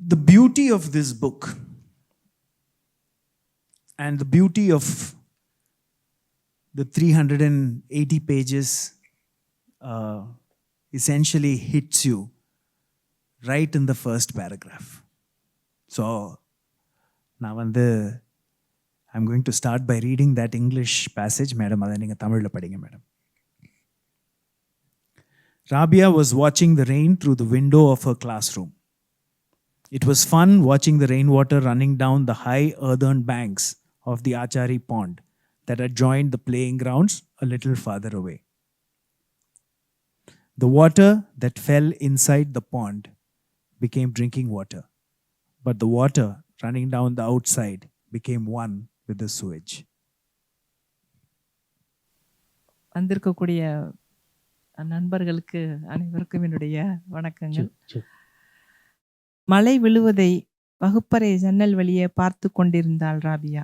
the beauty of this book and the beauty of the 380 pages essentially hits you right in the first paragraph. So now I'm going to start by reading that English passage. Madam, adha neenga Tamil la padinga, madam. Rabia was watching the rain through the window of her classroom. It was fun watching the rainwater running down the high earthen banks of the Achari pond that had joined the playing grounds a little farther away. The water that fell inside the pond became drinking water, but the water running down the outside became one with the sewage. வந்திருக்கக்கூடிய நண்பர்களுக்கு அனைவருக்கும் என்னுடைய வணக்கங்கள். மழை விழுவதை வகுப்பறை ஜன்னல் வழியே பார்த்து கொண்டிருந்தாள் ராபியா.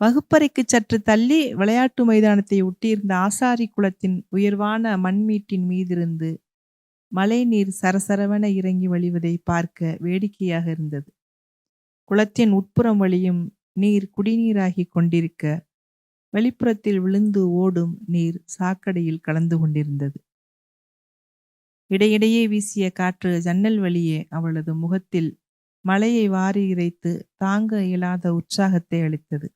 வகுப்பறைக்கு சற்று தள்ளி விளையாட்டு மைதானத்தை ஒட்டியிருந்த ஆசாரி குளத்தின் உயர்வான மண்மீட்டின் மீதிருந்து மழை நீர் சரசரவென இறங்கி வழிவதை பார்க்க வேடிக்கையாக இருந்தது. குளத்தின் உட்புறம் வழியும் நீர் குடிநீராகி கொண்டிருக்க, வெளிப்புறத்தில் விழுந்து ஓடும் நீர் சாக்கடையில் கலந்து கொண்டிருந்தது. இடையிடையே வீசிய காற்று ஜன்னல் வழியே அவளது முகத்தில் மழையை வாரி இறைத்து தாங்க இயலாத உற்சாகத்தை அளித்தது.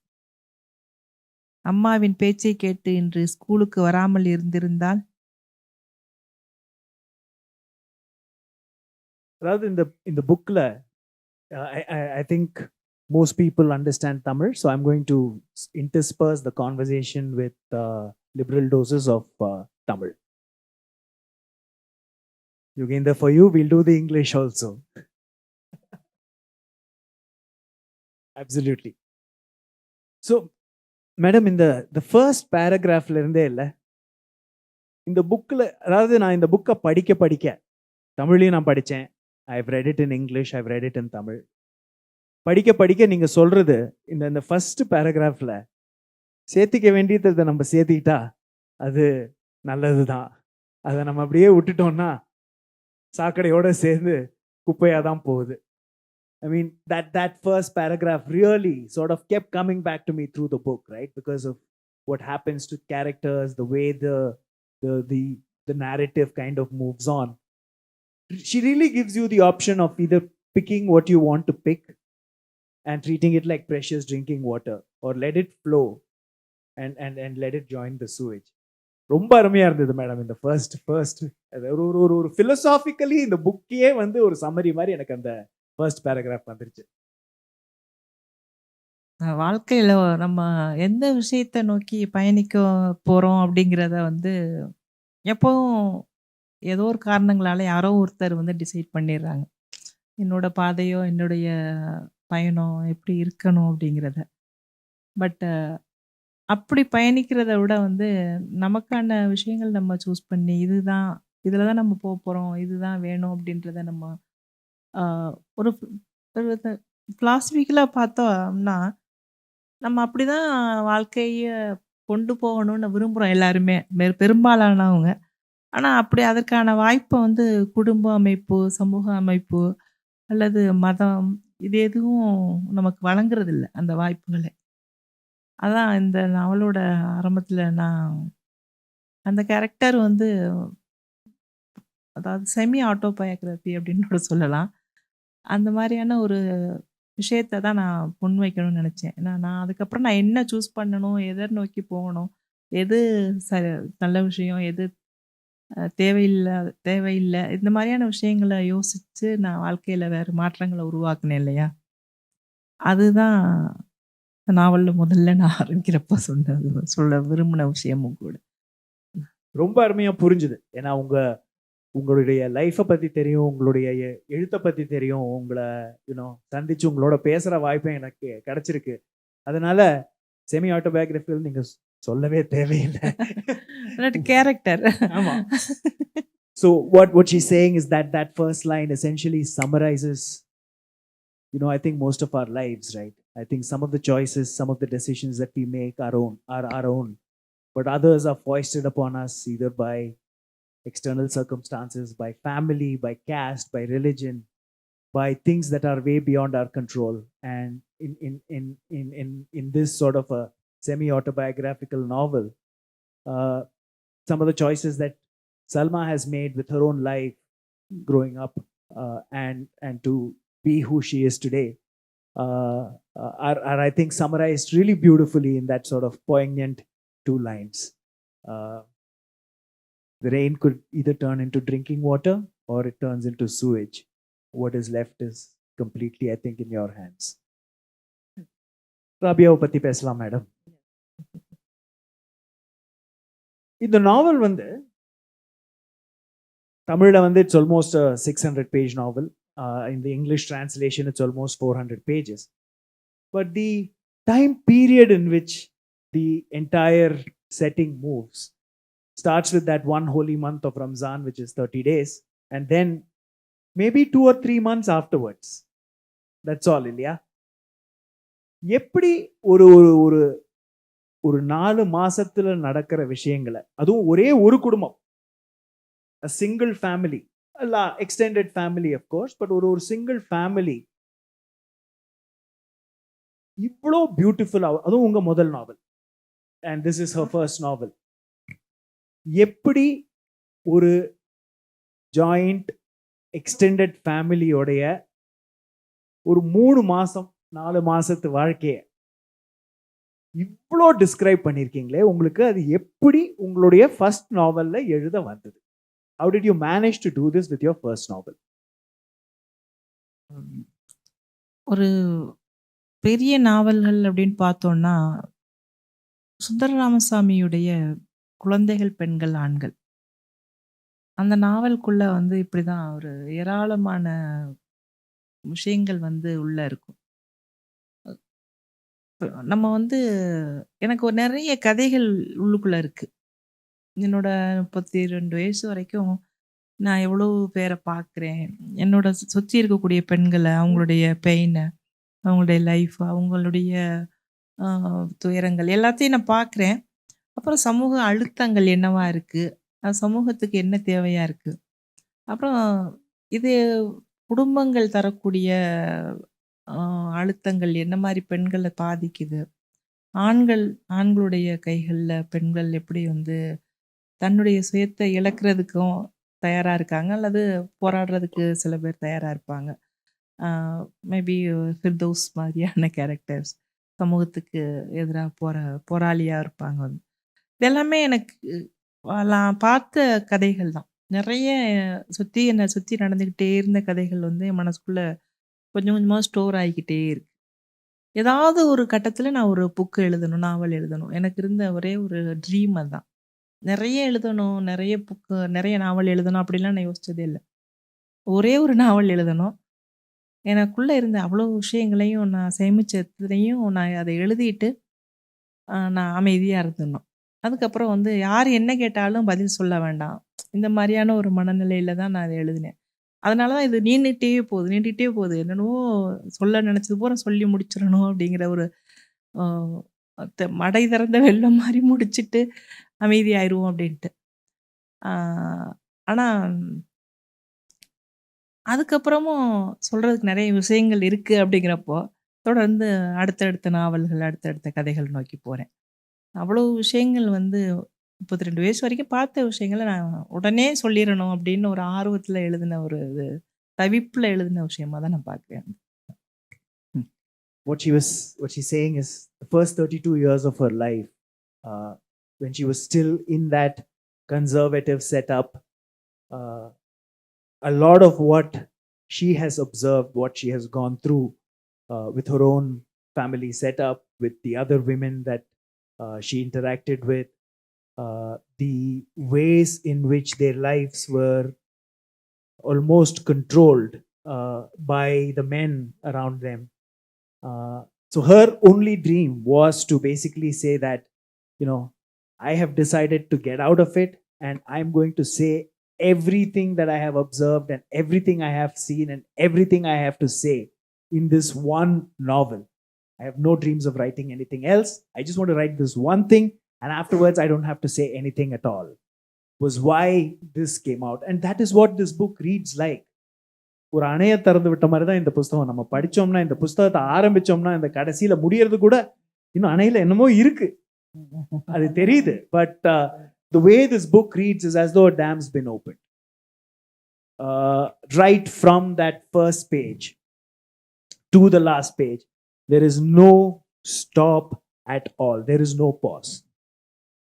அம்மாவின் பேச்சை கேட்டு இன்று ஸ்கூலுக்கு வராமல் இருந்திருந்தால், அதாவது இந்த புக்ல I think most people understand Tamil, so I'm going to intersperse the conversation with liberal doses of Tamil. Yogindra, for you, we'll do the English also. Absolutely. So, madam, in the first paragraph இருந்தே இல்லை, இந்த புக்கில், அதாவது நான் இந்த புக்கை படிக்க தமிழ்லையும் நான் படித்தேன். I've read it in English, I've read it in Tamil. படிக்க நீங்க சொல்றது இந்த ஃபர்ஸ்ட் பேராகிராஃப்ல சேர்த்திக்க வேண்டியதை நம்ம சேர்த்திக்கிட்டா அது நல்லதுதான். அதை நம்ம அப்படியே விட்டுட்டோம்னா சாக்கடையோட சேர்ந்து குப்பையா தான் போகுது. I mean that first paragraph really sort of kept coming back to me through the book, right? Because of what happens to characters, the way the narrative kind of moves on. She really gives you the option of either picking what you want to pick and treating it like precious drinking water, or let it flow and let it join the sewage. ரொம்ப அருமையா இருந்தது madam. இந்த first ஒரு பிலோசாபிக்கலி இந்த புக்கே ஒரு summary மாதிரி எனக்கு அந்த ஃபர்ஸ்ட் பேராகிராஃப் வந்துருச்சு. வாழ்க்கையில நம்ம எந்த விஷயத்தை நோக்கி பயணிக்க போறோம் அப்படிங்கிறத எப்பவும் ஏதோ ஒரு காரணங்களால யாரோ ஒருத்தர் டிசைட் பண்ணிடுறாங்க. என்னோட பாதையோ என்னுடைய பயணம் எப்படி இருக்கணும் அப்படிங்கிறத. பட் அப்படி பயணிக்கிறத விட நமக்கான விஷயங்கள் நம்ம சூஸ் பண்ணி இதுதான், இதில் தான் நம்ம போக போகிறோம், இதுதான் வேணும் அப்படின்றத நம்ம ஒரு ஃபிலாசபிக்கலாக பார்த்தோம்னா நம்ம அப்படி தான் வாழ்க்கையை கொண்டு போகணும்னு விரும்புகிறோம் எல்லாருமே, பெரும்பாலானவங்க. ஆனால் அப்படி அதற்கான வாய்ப்பை குடும்ப அமைப்பு, சமூக அமைப்பு அல்லது மதம் இது எதுவும் நமக்கு வழங்குறதில்ல அந்த வாய்ப்புகளை. அதான் இந்த நாவலோட ஆரம்பத்தில் நான் அந்த கேரக்டர் அதாவது செமி ஆட்டோபயோகிராஃபி அப்படின்னு கூட சொல்லலாம். அந்த மாதிரியான ஒரு விஷயத்தை தான் நான் முன்வைக்கணும்னு நினச்சேன். ஏன்னா நான் அதுக்கப்புறம் நான் என்ன சூஸ் பண்ணணும், எதை நோக்கி போகணும், எது நல்ல விஷயம், எது தேவையில்லை, இந்த மாதிரியான விஷயங்களை யோசித்து நான் வாழ்க்கையில் வேறு மாற்றங்களை உருவாக்குனேன் இல்லையா? அதுதான் நாவலில் முதல்ல நான் ஆரம்பிக்கிறப்ப சொல்ல விரும்பின விஷயமும் கூட. ரொம்ப அருமையாக புரிஞ்சுது. ஏன்னா உங்களுடைய லைஃப்பை பற்றி தெரியும், உங்களுடைய எழுத்தை பற்றி தெரியும், உங்களை சந்திச்சு உங்களோட பேசுகிற வாய்ப்பும் எனக்கு கிடைச்சிருக்கு. அதனால செமி ஆட்டோபயோகிராஃபியில் நீங்கள் சொல்லவே தேவையில்லை. கேரக்டர். ஆமா. So what she's saying is that first line essentially summarizes, I think most of our lives, right? I think some of the choices, some of the decisions that we make are our own, but others are foisted upon us either by external circumstances, by family, by caste, by religion. by things that are way beyond our control. And in this sort of a semi-autobiographical novel, some of the choices that Salma has made with her own life growing up, and to be who she is today, are I think summarized really beautifully in that sort of poignant 2 lines. The rain could either turn into drinking water or it turns into sewage. What is left is completely, I think, in your hands. ராபியாவை பத்தி பேசலாம் madam. இந்த நாவல் வந்து தமிழ்ல வந்து it's almost 600 page novel. In the English translation, it's almost 400 pages. But the time period in which the entire setting moves starts with that one holy month of Ramzan, which is 30 days, and then maybe 2 or 3 months afterwards. That's all, இல்லையா? எப்படி ஒரு ஒரு ஒரு 4 மாசத்துல நடக்கிற விஷயங்களை, அதுவும் ஒரே ஒரு குடும்பம், a single family, extended family of course, but ஒரு single family இவ்வளோ பியூட்டிஃபுல்லா, அதுவும் உங்க முதல் நாவல், and this is her first novel. எப்படி ஒரு ஜாயிண்ட் எக்ஸ்டெண்டட் ஃபேமிலியோடைய ஒரு 3 மாசம் 4 மாசத்து வாழ்க்கைய இவ்வளோ டிஸ்கிரைப் பண்ணியிருக்கீங்களே, உங்களுக்கு அது எப்படி உங்களுடைய ஃபர்ஸ்ட் நாவல்ல எழுத வந்தது? How did you manage to do this with your first novel? ஒரு பெரிய நாவல்கள் அப்படின்னு பார்த்தோம்னா, சுந்தர ராமசாமியுடைய குழந்தைகள், பெண்கள், ஆண்கள், அந்த நாவலுக்குள்ள வந்து இப்படிதான் ஒரு ஏராளமான விஷயங்கள் வந்து உள்ள இருக்கும். நம்ம வந்து எனக்கு ஒரு நிறைய கதைகள் உள்ளுக்குள்ள இருக்கு. என்னோட 32 வயசு வரைக்கும் நான் எவ்வளோ பேரை பார்க்குறேன். என்னோட சுற்றி இருக்கக்கூடிய பெண்களை, அவங்களுடைய பெயினை, அவங்களுடைய லைஃப், அவங்களுடைய துயரங்கள் எல்லாத்தையும் நான் பார்க்குறேன். அப்புறம் சமூக அழுத்தங்கள் என்னவா இருக்கு, சமூகத்துக்கு என்ன தேவையா இருக்கு, அப்புறம் இது குடும்பங்கள் தரக்கூடிய அழுத்தங்கள் என்ன மாதிரி பெண்களை பாதிக்குது, ஆண்களுடைய கைகளில் பெண்கள் எப்படி வந்து தன்னுடைய சுயத்தை இழக்கிறதுக்கும் தயாராக இருக்காங்க, அல்லது போராடுறதுக்கு சில பேர் தயாராக இருப்பாங்க. மேபி ஃபிர்தௌஸ் மாதிரியான கேரக்டர்ஸ் சமூகத்துக்கு எதிராக போராளியாக இருப்பாங்க. இதெல்லாமே எனக்கு நான் பார்த்த கதைகள் தான். நிறைய என்னை சுற்றி நடந்துக்கிட்டே இருந்த கதைகள் வந்து என் மனசுக்குள்ளே கொஞ்சம் கொஞ்சமாக ஸ்டோர் ஆகிக்கிட்டே இருக்கு. ஏதாவது ஒரு கட்டத்தில் நான் ஒரு புக்கு எழுதணும், நாவல் எழுதணும். எனக்கு இருந்த ஒரே ஒரு ட்ரீம் அதுதான். நிறைய எழுதணும், நிறைய புக்கு, நிறைய நாவல் எழுதணும் அப்படிலாம் நான் யோசிச்சதே இல்லை. ஒரே ஒரு நாவல் எழுதணும். எனக்குள்ளே இருந்த அவ்வளோ விஷயங்களையும் நான் சேமிச்சதையும் நான் அதை எழுதிட்டு நான் அமைதியாக இருந்துடணும். அதுக்கப்புறம் வந்து யார் என்ன கேட்டாலும் பதில் சொல்ல வேண்டாம், இந்த மாதிரியான ஒரு மனநிலையில் தான் நான் அதை எழுதினேன். அதனால தான் இது நீண்டுகிட்டே போகுது. என்னென்னவோ சொல்ல நினச்சது பூரா சொல்லி முடிச்சிடணும் அப்படிங்கிற ஒரு மடை திறந்த வெள்ளம் மாதிரி முடிச்சுட்டு அமைதியாயிருவோம் அப்படின்ட்டு. ஆனால் அதுக்கப்புறமும் சொல்கிறதுக்கு நிறைய விஷயங்கள் இருக்குது. அப்படிங்கிறப்போ தொடர்ந்து அடுத்தடுத்த நாவல்கள், அடுத்தடுத்த கதைகள் நோக்கி போகிறேன். அவ்வளோ விஷயங்கள் வந்து 32 வயசு வரைக்கும் பார்த்த விஷயங்களை நான் உடனே சொல்லிடணும் அப்படின்னு ஒரு ஆர்வத்தில் எழுதின ஒரு தவிப்பில் எழுதின விஷயமா தான் நான் பார்க்குறேன். What she's saying is the first 32 years of her life, when she was still in that conservative setup, a lot of what she has observed, what she has gone through with her own family setup, with the other women that she interacted with, the ways in which their lives were almost controlled by the men around them. So her only dream was to basically say that, I have decided to get out of it, and I'm going to say everything that I have observed and everything I have seen and everything I have to say in this one novel. I have no dreams of writing anything else. I just want to write this one thing, and afterwards I don't have to say anything at all. Was why this came out, and that is what this book reads like. ஒரு அணைய திறந்து விட்ட மாதிரி தான் இந்த புஸ்தகம். நம்ம படிச்சோம்னா, இந்த புஸ்தகத்தை ஆரம்பிச்சோம்னா, இந்த கடைசியில முடியறது கூட இன்னும் அணையில என்னமோ இருக்கு. அது தெரியுது. But the way this book reads is as though a dam's been opened. Right from that first page to the last page, there is no stop at all. There is no pause.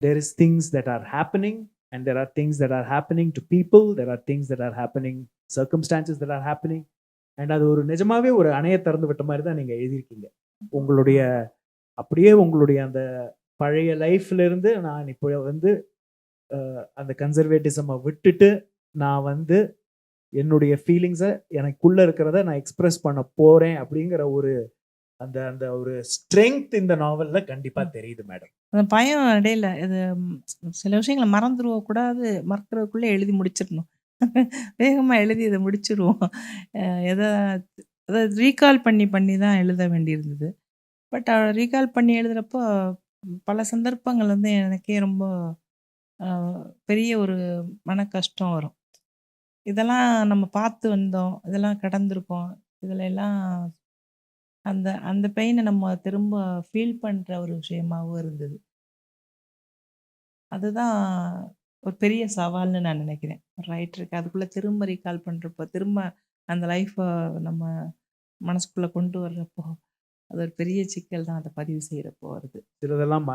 There is things that are happening, and there are things that are happening to people. There are things that are happening, circumstances that are happening. And அது ஒரு நிஜமாவே ஒரு அணைய திறந்து விட்ட மாதிரி தான் நீங்க எழுதியிருக்கீங்க. உங்களுடைய அப்படியே உங்களுடைய அந்த பழைய லைஃப்ல இருந்து நான் இப்போ வந்து அந்த கன்சர்வேட்டிசமை விட்டுட்டு நான் வந்து என்னுடைய ஃபீலிங்ஸை எனக்குள்ள இருக்கிறத நான் எக்ஸ்பிரஸ் பண்ண போறேன் அப்படிங்கிற ஒரு அந்த அந்த ஒரு ஸ்ட்ரெங்க் இந்த நாவல்ல கண்டிப்பா தெரியுது மேடம். அந்த பயம் இடையில இது சில விஷயங்களை மறந்துடுவ கூடாது, மறக்கிறதுக்குள்ளே எழுதி முடிச்சிடணும். வேகமாக எழுதி இதை முடிச்சிருவோம். எதை அதை ரீகால் பண்ணி பண்ணி தான் எழுத வேண்டியிருந்தது. பட் ரீகால் பண்ணி எழுதுகிறப்போ பல சந்தர்ப்பங்கள் வந்து எனக்கே ரொம்ப பெரிய ஒரு மன கஷ்டம் வரும். இதெல்லாம் நம்ம பார்த்து வந்தோம், இதெல்லாம் கடந்திருக்கோம், இதில் எல்லாம் அந்த அந்த பெயினை நம்ம திரும்ப ஃபீல் பண்ணுற ஒரு விஷயமாகவும் இருந்தது. அதுதான் ஒரு பெரிய சவால்னு நான் நினைக்கிறேன் ஒரு ரைட்டருக்கு. அதுக்குள்ளே திரும்ப ரீகால் பண்ணுறப்போ, திரும்ப அந்த லைஃப்பை நம்ம மனசுக்குள்ளே கொண்டு வர்றப்போ, அது ஒரு பெரிய சிக்கல் தான் அதை பதிவு செய்கிறப்போ வருது. சிலதெல்லாம்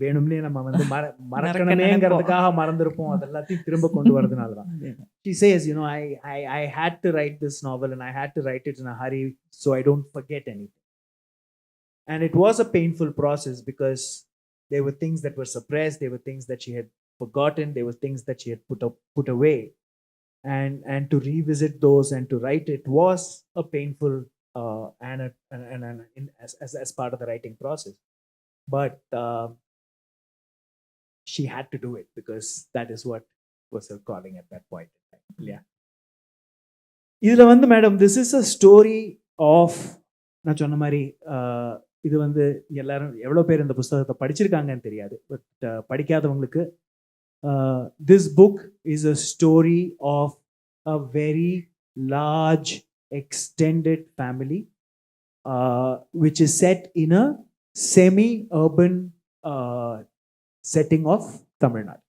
வேணும்னே நம்ம வந்து மறக்கணுமேங்கிறதுக்காக மறந்துருப்போம். அது எல்லாத்தையும் திரும்ப கொண்டு வரதுனால தான். She says, you know, I had to write this novel and I had to write it in a hurry so I don't forget anything. And it was a painful process because there were things that were suppressed, there were things that she had forgotten, there were things that she had put away. And to revisit those and to write it was a painful as part of the writing process. But she had to do it because that is what was her calling at that point in time. Yeah. இதுல வந்து madam, this is a story of, நான் சொன்ன மாதிரி இது வந்து எல்லாரும் எவ்வளோ பேர் இந்த புஸ்தகத்தை படிச்சிருக்காங்கன்னு தெரியாது. பட் படிக்காதவங்களுக்கு this book is a story of a very large extended family which is set in a semi-urban setting of Tamil Nadu.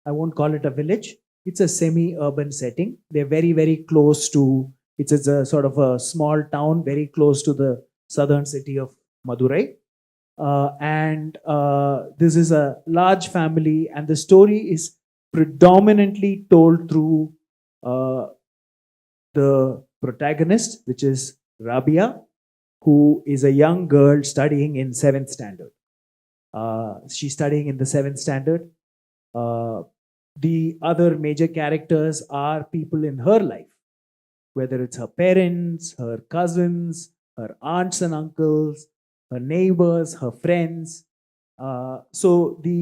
I won't call it a village. It's a semi-urban setting. They're very, very close to, it's a sort of a small town very close to the southern city of Madurai. And this is a large family, and the story is predominantly told through the protagonist, which is Rabia, who is a young girl studying in 7th standard. She's studying in the 7th standard. The other major characters are people in her life, whether it's her parents, her cousins, her aunts and uncles, her neighbors, her friends. So the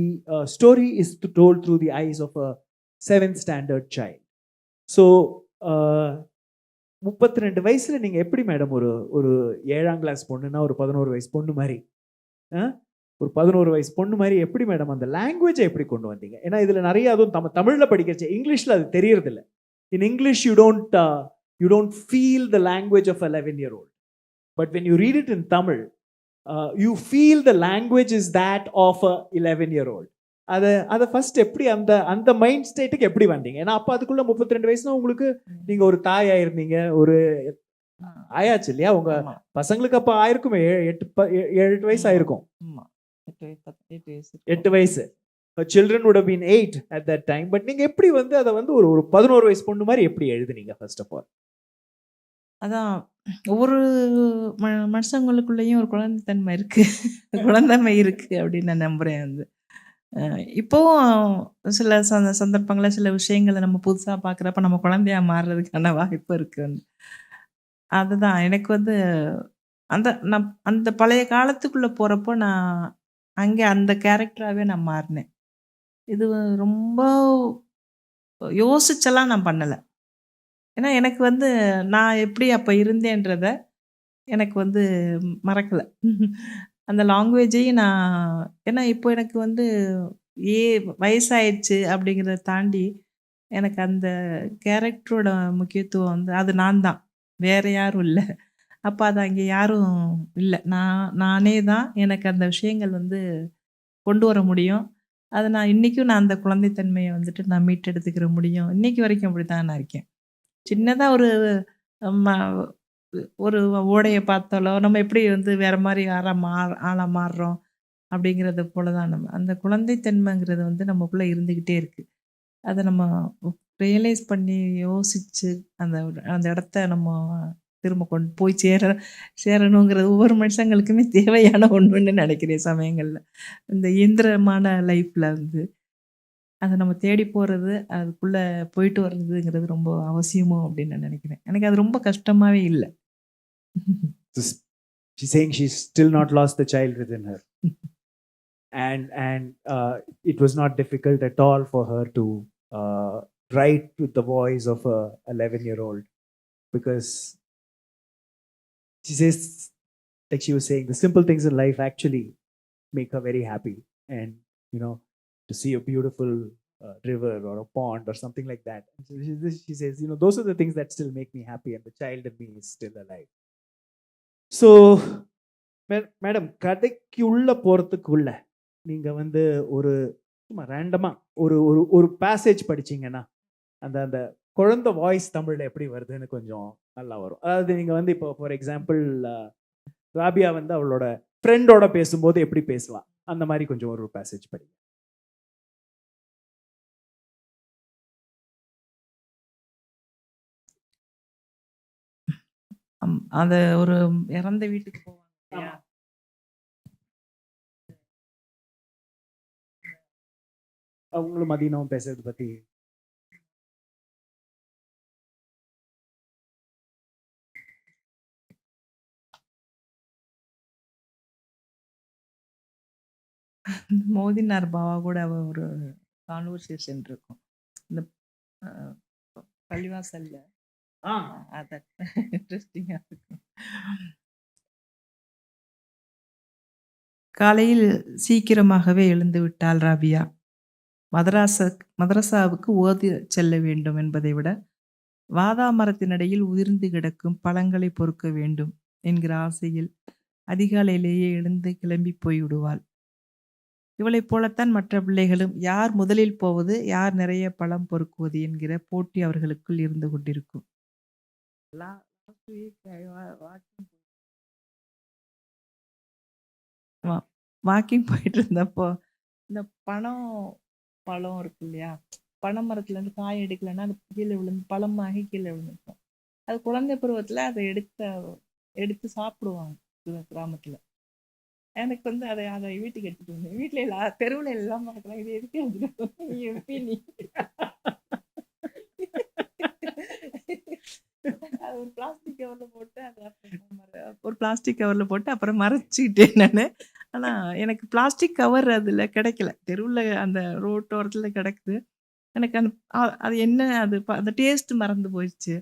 story is told through the eyes of a 7th standard child. So 32 வயசுல நீங்க எப்படி madam ஒரு 7ஆம் class பொண்ணுன்னா ஒரு 11 வயசு பொண்ணு மாதிரி ஒரு 11 வயசு பொண்ணு மாதிரி எப்படி மேடம் அந்த லாங்குவேஜை எப்படி கொண்டு வந்தீங்க? ஏன்னா இதுல நிறைய அதுவும் தமிழ்ல படிக்கிறச்சு, இங்கிலீஷ்ல அது தெரியறது இல்லை. In English you don't feel the language of 11-year-old. But when you read it in Tamil, you feel the language is that of a 11-year-old. அதை ஃபர்ஸ்ட் எப்படி அந்த மைண்ட் ஸ்டேட்டுக்கு எப்படி வந்தீங்க? ஏன்னா அப்போ அதுக்குள்ள 32 வயசுனா உங்களுக்கு நீங்க ஒரு தாய் ஆயிருந்தீங்க, ஒரு ஆயாச்சு இல்லையா? உங்க பசங்களுக்கு அப்போ ஆயிருக்குமே 7-8 வயசு ஆயிருக்கும். 8 வயசு. Children would have been 8 at that time. But நீங்க எப்படி வந்து அதை வந்து ஒரு 11 வயசு பொண்ணு மாதிரி எப்படி எழுதுனீங்க ஃபர்ஸ்ட் ஆஃப் ஆல்? அதான் ஒவ்வொரு மனுஷங்களுக்குள்ளேயும் ஒரு குழந்தைத்தன்மை இருக்கு, குழந்தைமை இருக்கு அப்படின்னு நான் நம்புறேன். வந்து இப்போவும் சில சந்தர்ப்பங்களில் சில விஷயங்களை நம்ம புதுசாக பார்க்குறப்ப நம்ம குழந்தையா மாறுறதுக்கான வாய்ப்பு இருக்கு. வந்து அதுதான் எனக்கு வந்து அந்த பழைய காலத்துக்குள்ளே போகிறப்போ நான் அங்கே அந்த கேரக்டராகவே நான் மாறினேன். இது ரொம்ப யோசிச்செல்லாம் நான் பண்ணலை. ஏன்னா எனக்கு வந்து நான் எப்படி அப்போ இருந்தேன்றத எனக்கு வந்து மறக்கலை. அந்த லாங்குவேஜையும் நான், ஏன்னா இப்போ எனக்கு வந்து வயசாயிடுச்சு அப்படிங்கிறத தாண்டி எனக்கு அந்த கேரக்டரோட முக்கியத்துவம் வந்து அது நான் தான். வேற யாரும் இல்ல. அப்ப அது அங்கே யாரும் இல்ல. நானே தான் எனக்கு அந்த விஷயங்கள் வந்து கொண்டு வர முடியும். அத நான் இன்னைக்கும் அந்த குழந்தைத்தன்மைய வந்துட்டு நான் மீட்டெடுத்துக்கிற முடியும். இன்னைக்கு வரைக்கும் அப்படித்தான் நான் இருக்கேன். சின்னதா ஒரு ம ஒரு ஓடைய பார்த்தாலோ, நம்ம எப்படி வந்து வேற மாரி ஆளா மாறுறோம் அப்படிங்கிறது போல தான் நம்ம. அந்த குழந்தைத்தன்மைங்கிறது வந்து நமக்குள்ள இருந்துகிட்டே இருக்கு. அத நம்ம ரியலைஸ் பண்ணி யோசிச்சு அந்த அந்த இடத்த நம்ம திரும்ப கொண்டு போய் சேரணுங்கிறது ஒவ்வொரு மனுஷங்களுக்குமே தேவையான ஒண்ணுன்னு நினைக்கிறேன் சமயங்கள்ல. இந்த இயந்திரமான லைஃப்ல வந்து அத நம்ம தேடி போறது, அதுக்குள்ள போயிட்டு வர்றதுங்கிறது ரொம்ப அவசியமோ அப்படின்னு நான் நினைக்கிறேன். எனக்கு அது ரொம்ப கஷ்டமாவே இல்ல. This- she's saying she's still not lost the child within her, and it was not difficult at all for her to write with the voice of a 11-year-old, because she says, like she was saying, the simple things in life actually make her very happy. And to see a beautiful river or a pond or something like that, so she says, those are the things that still make me happy, and the child in me is still alive. So madam, கதைக்கு உள்ள போறதுக்குள்ள நீங்க வந்து ஒரு சும்மா ரேண்டமா ஒரு ஒரு ஒரு பேசேஜ் படிச்சீங்கன்னா அந்த அந்த குழந்தை வாய்ஸ் தமிழ்ல எப்படி வருதுன்னு கொஞ்சம் நல்லா வரும். அதாவது நீங்க வந்து இப்போ ஃபார் எக்ஸாம்பிள் ராபியா வந்து அவளோட ஃப்ரெண்டோட பேசும்போது எப்படி பேசுவா, அந்த மாதிரி கொஞ்சம் ஒரு பேசேஜ் படிங்க. அந்த ஒரு இறந்த வீட்டுக்கு போவாங்க இல்லையா? அவங்களும் மதியமும் பேசுறது பத்தி மோதினார் பாவா கூட ஒரு கான்வர்சேஷன் இருக்கும். இந்த பள்ளிவாசல்ல அத இன்ட்ரெஸ்டிங்கா இருக்கும். காலையில் சீக்கிரமாகவே எழுந்து விட்டாள் ராபியா. மதரசாவுக்கு ஓதி செல்ல வேண்டும் என்பதை விட வாதா மரத்தினடியில் உதிர்ந்து கிடக்கும் பழங்களை பொறுக்க வேண்டும் என்கிற ஆசையில் அதிகாலையிலேயே எழுந்து கிளம்பி போய்விடுவாள். இவளைப் போலத்தான் மற்ற பிள்ளைகளும் யார் முதலில் போவது, யார் நிறைய பழம் பொறுக்குவது என்கிற போட்டி அவர்களுக்குள் இருந்து கொண்டிருக்கும். வாக்கிங் போயிட்டு இருந்தப்போ இந்த பழம் இருக்கு இல்லையா, பனை மரத்துல இருந்து காய் எடுக்கலைன்னா அது கீழே விழுந்து பழமாகி கீழே விழுந்துருக்கும். அது குழந்தை பருவத்துல அதை எடுத்து சாப்பிடுவாங்க கிராமத்துல. எனக்கு வந்து அதை வீட்டுக்கு எடுத்துட்டு வந்தேன். வீட்டுல தெருவுல எல்லாம் பார்க்கலாம், இது எதுக்கு நீ ஒரு பிளாஸ்டிக் கவர்ல போட்டு அப்புறம் மறைச்சிக்கிட்டேன் நானு. ஆனா எனக்கு பிளாஸ்டிக் கவர் அதுல கிடைக்கல. தெருவுல அந்த ரோட்டோரத்துல கிடக்குது. எனக்கு அது என்ன அந்த டேஸ்ட் மறந்து போயிடுச்சு.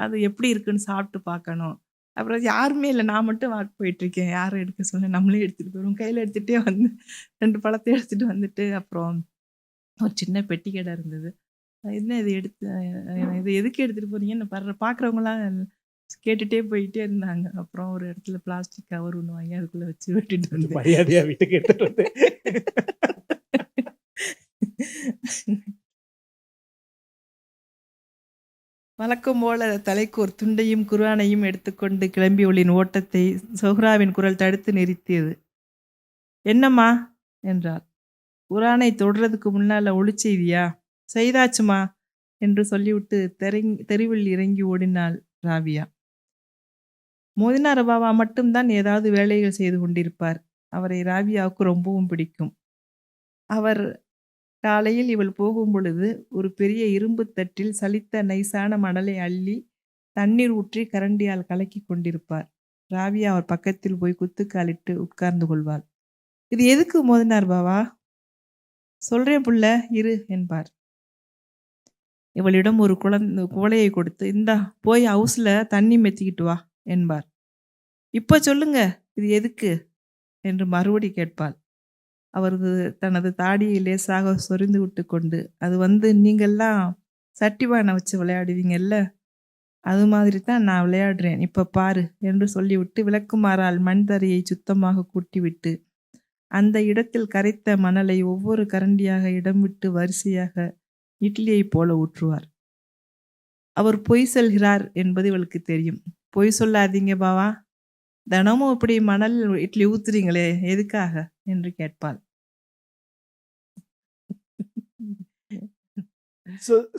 அது எப்படி இருக்குன்னு சாப்பிட்டு பார்க்கணும். அப்புறம் யாருமே இல்ல. நான் மட்டும் வாக் போயிட்டுருக்கேன். யாரும் எடுக்க சொல்ல, நம்மளே எடுத்துட்டு போயிடுவோம். கையில எடுத்துட்டே வந்து 2 பழத்த எடுத்துட்டு வந்துட்டு, அப்புறம் ஒரு சின்ன பெட்டி கடை இருந்தது. என்ன இது இது எதுக்கு எடுத்துட்டு போறீங்கன்னு பார்க்குறவங்கலாம் கேட்டுட்டே போயிட்டே இருந்தாங்க. அப்புறம் ஒரு இடத்துல பிளாஸ்டிக் கவர் ஒண்ணு வாங்கி அதுக்குள்ள வச்சு விட்டுட்டு வந்தேன். மரியாதையா வீட்டுக்கு எடுத்துட்டு வந்து வழக்கம் போல தலைக்கு ஒரு துண்டையும் குர்ஆனையும் எடுத்துக்கொண்டு கிளம்பியவளின் ஓட்டத்தை சொஹ்ராவின் குரல் தடுத்து நிறுத்தியது. என்னம்மா என்றாள். குர்ஆனை தொடுறதுக்கு முன்னால ஒளிச்செய்தியா? செய்தாச்சுமா என்று சொல்லிவிட்டு தெருவில் இறங்கி ஓடினாள் ராபியா. மோதினார் பாபா மட்டும்தான் ஏதாவது வேலைகள் செய்து கொண்டிருப்பார். அவரை ராபியாவுக்கு ரொம்பவும் பிடிக்கும். அவர் காலையில் இவள் போகும் பொழுது ஒரு பெரிய இரும்பு தட்டில் சலித்த நைசான மணலை அள்ளி தண்ணீர் ஊற்றி கரண்டியால் கலக்கி கொண்டிருப்பார். ராபியா அவர் பக்கத்தில் போய் குத்துக்காலிட்டு உட்கார்ந்து கொள்வாள். இது எதுக்கு மோதினார் பாவா? சொல்றேன் புள்ள, இரு என்பார். இவளிடம் ஒரு குவளையை கொடுத்து, இந்தா போய் ஹவுஸ்ல தண்ணி மெத்திக்கிட்டு வா என்பார். இப்ப சொல்லுங்க, இது எதுக்கு என்று மறுபடி கேட்பாள். அவரது தனது தாடியை லேசாக சொரிந்து விட்டு கொண்டு, அது வந்து நீங்கள்லாம் சட்டிவானை வச்சு விளையாடுவீங்கல்ல, அது மாதிரி தான் நான் விளையாடுறேன். இப்ப பாரு என்று சொல்லிவிட்டு விளக்குமாறால் மண் தரையை சுத்தமாக கூட்டிவிட்டு, அந்த இடத்தில் கரைத்த மணலை ஒவ்வொரு கரண்டியாக இடம் விட்டு வரிசையாக இட்லியைப் போல ஊற்றுவார். அவர் பொய் சொல்கிறார் என்பது இவளுக்கு தெரியும். பொய் சொல்லாதீங்க பாவா. தினமும் இப்படி மணல் இட்லி ஊத்துறீங்களே எதுக்காக? என்று கேட்பாள்.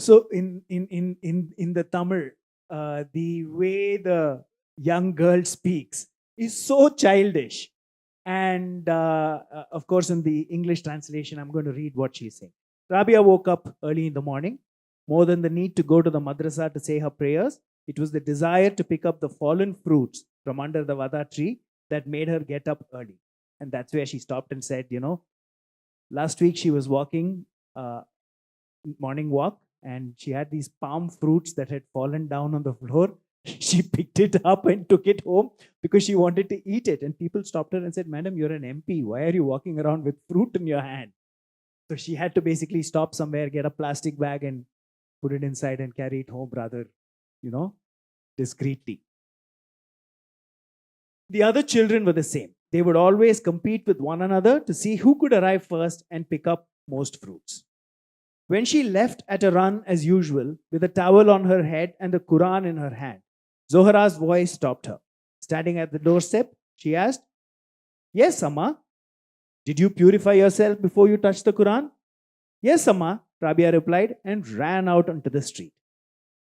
So in the Tamil, the way the young girl speaks is so childish. And of course, in the English translation, I'm going to read what she's saying. Rabia woke up early in the morning. More than the need to go to the madrasa to say her prayers, it was the desire to pick up the fallen fruits from under the vada tree that made her get up early. And that's where she stopped and said, you know, last week she was walking, morning walk, and she had these palm fruits that had fallen down on the floor. She picked it up and took it home because she wanted to eat it. And people stopped her and said, Madam, you're an MP. Why are you walking around with fruit in your hand? So she had to basically stop somewhere, get a plastic bag and put it inside and carry it home rather, you know, discreetly. The other children were the same. They would always compete with one another to see who could arrive first and pick up most fruits. When she left at a run as usual, with a towel on her head and the Quran in her hand, Zohra's voice stopped her. Standing at the doorstep, she asked, Yes, Amma. Did you purify yourself before you touched the Quran? Yes, Amma, Rabia replied and ran out onto the street.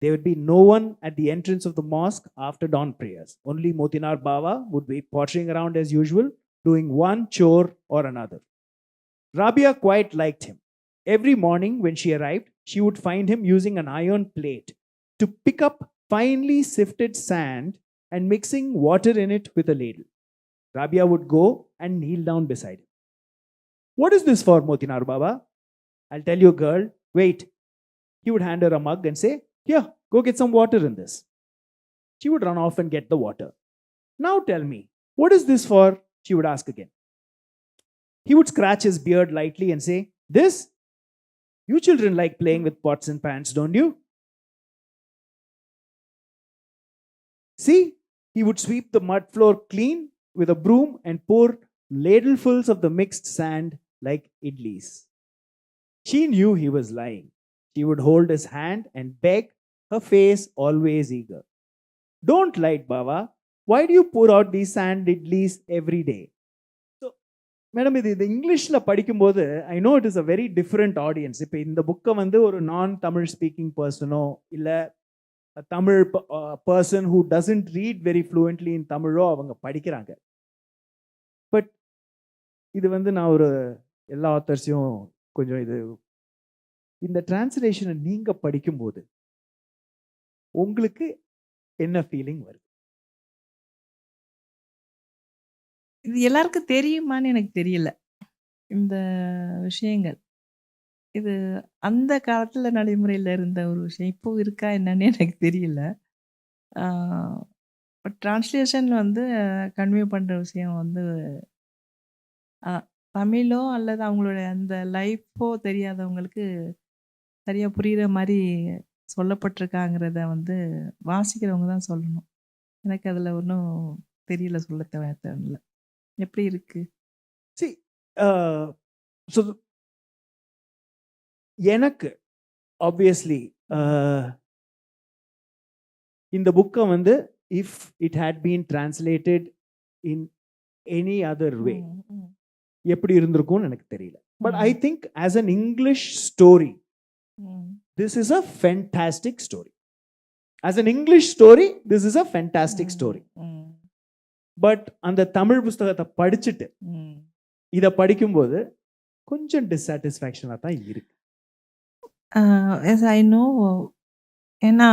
There would be no one at the entrance of the mosque after dawn prayers. Only Motinar Baba would be pottering around as usual, doing one chore or another. Rabia quite liked him. Every morning when she arrived, she would find him using an iron plate to pick up finely sifted sand and mixing water in it with a ladle. Rabia would go and kneel down beside him. What is this for, Motinar Baba? I'll tell you, girl. Wait. He would hand her a mug and say, Here, go get some water in this. She would run off and get the water. Now tell me, what is this for? She would ask again. He would scratch his beard lightly and say, This? You children like playing with pots and pans, don't you? See, he would sweep the mud floor clean with a broom and pour ladlefuls of the mixed sand like idlis. She knew he was lying. She would hold his hand and beg, her face always eager. Don't lie, Baba. Why do you pour out these sand idlis every day? So, madam இது இங்கிலீஷில் படிக்கும்போது I know it is a very different audience. இப்போ இந்த புக்கை வந்து ஒரு நான் Tamil speaking பர்சனோ இல்லை Tamil person who doesn't read very fluently in தமிழோ அவங்க படிக்கிறாங்க. பட் இது வந்து நான் ஒரு எல்லா ஆத்தர்ஸையும் கொஞ்சம் இந்த டிரான்ஸ்லேஷனை நீங்க படிக்கும்போது உங்களுக்கு என்ன ஃபீலிங் வருது? இது எல்லாருக்கும் தெரியுமான்னு எனக்கு தெரியல. இந்த விஷயங்கள். இது அந்த காலத்துல நடைமுறையில இருந்த ஒரு விஷயம். இப்போ இருக்கா என்னன்னு எனக்கு தெரியல. பட் டிரான்ஸ்லேஷன் வந்து கன்வே பண்ற விஷயம் வந்து தமிழோ அல்லது அவங்களுடைய அந்த லைஃப்போ தெரியாதவங்களுக்கு சரியா புரியுற மாதிரி சொல்லப்பட்டிருக்காங்கிறத வந்து வாசிக்கிறவங்க தான் சொல்லணும். எனக்கு அதில் ஒன்றும் தெரியல, சொல்ல தேவையில்ல. எப்படி இருக்கு? ஸோ எனக்கு ஆப்வியஸ்லி இந்த புக்கை வந்து if it had been translated in any other way எப்படி இருந்திருக்கும்னு எனக்கு தெரியல. But I think as an English story this is a fantastic story. As an English story, this is a fantastic story. But அந்த தமிழ் புஸ்தகத்தை படிச்சுட்டு இதை படிக்கும்போது கொஞ்சம் டிஸ்சாட்டிஸ்ஃபேக்ஷனாக தான் இருக்கு. I know. ஏன்னா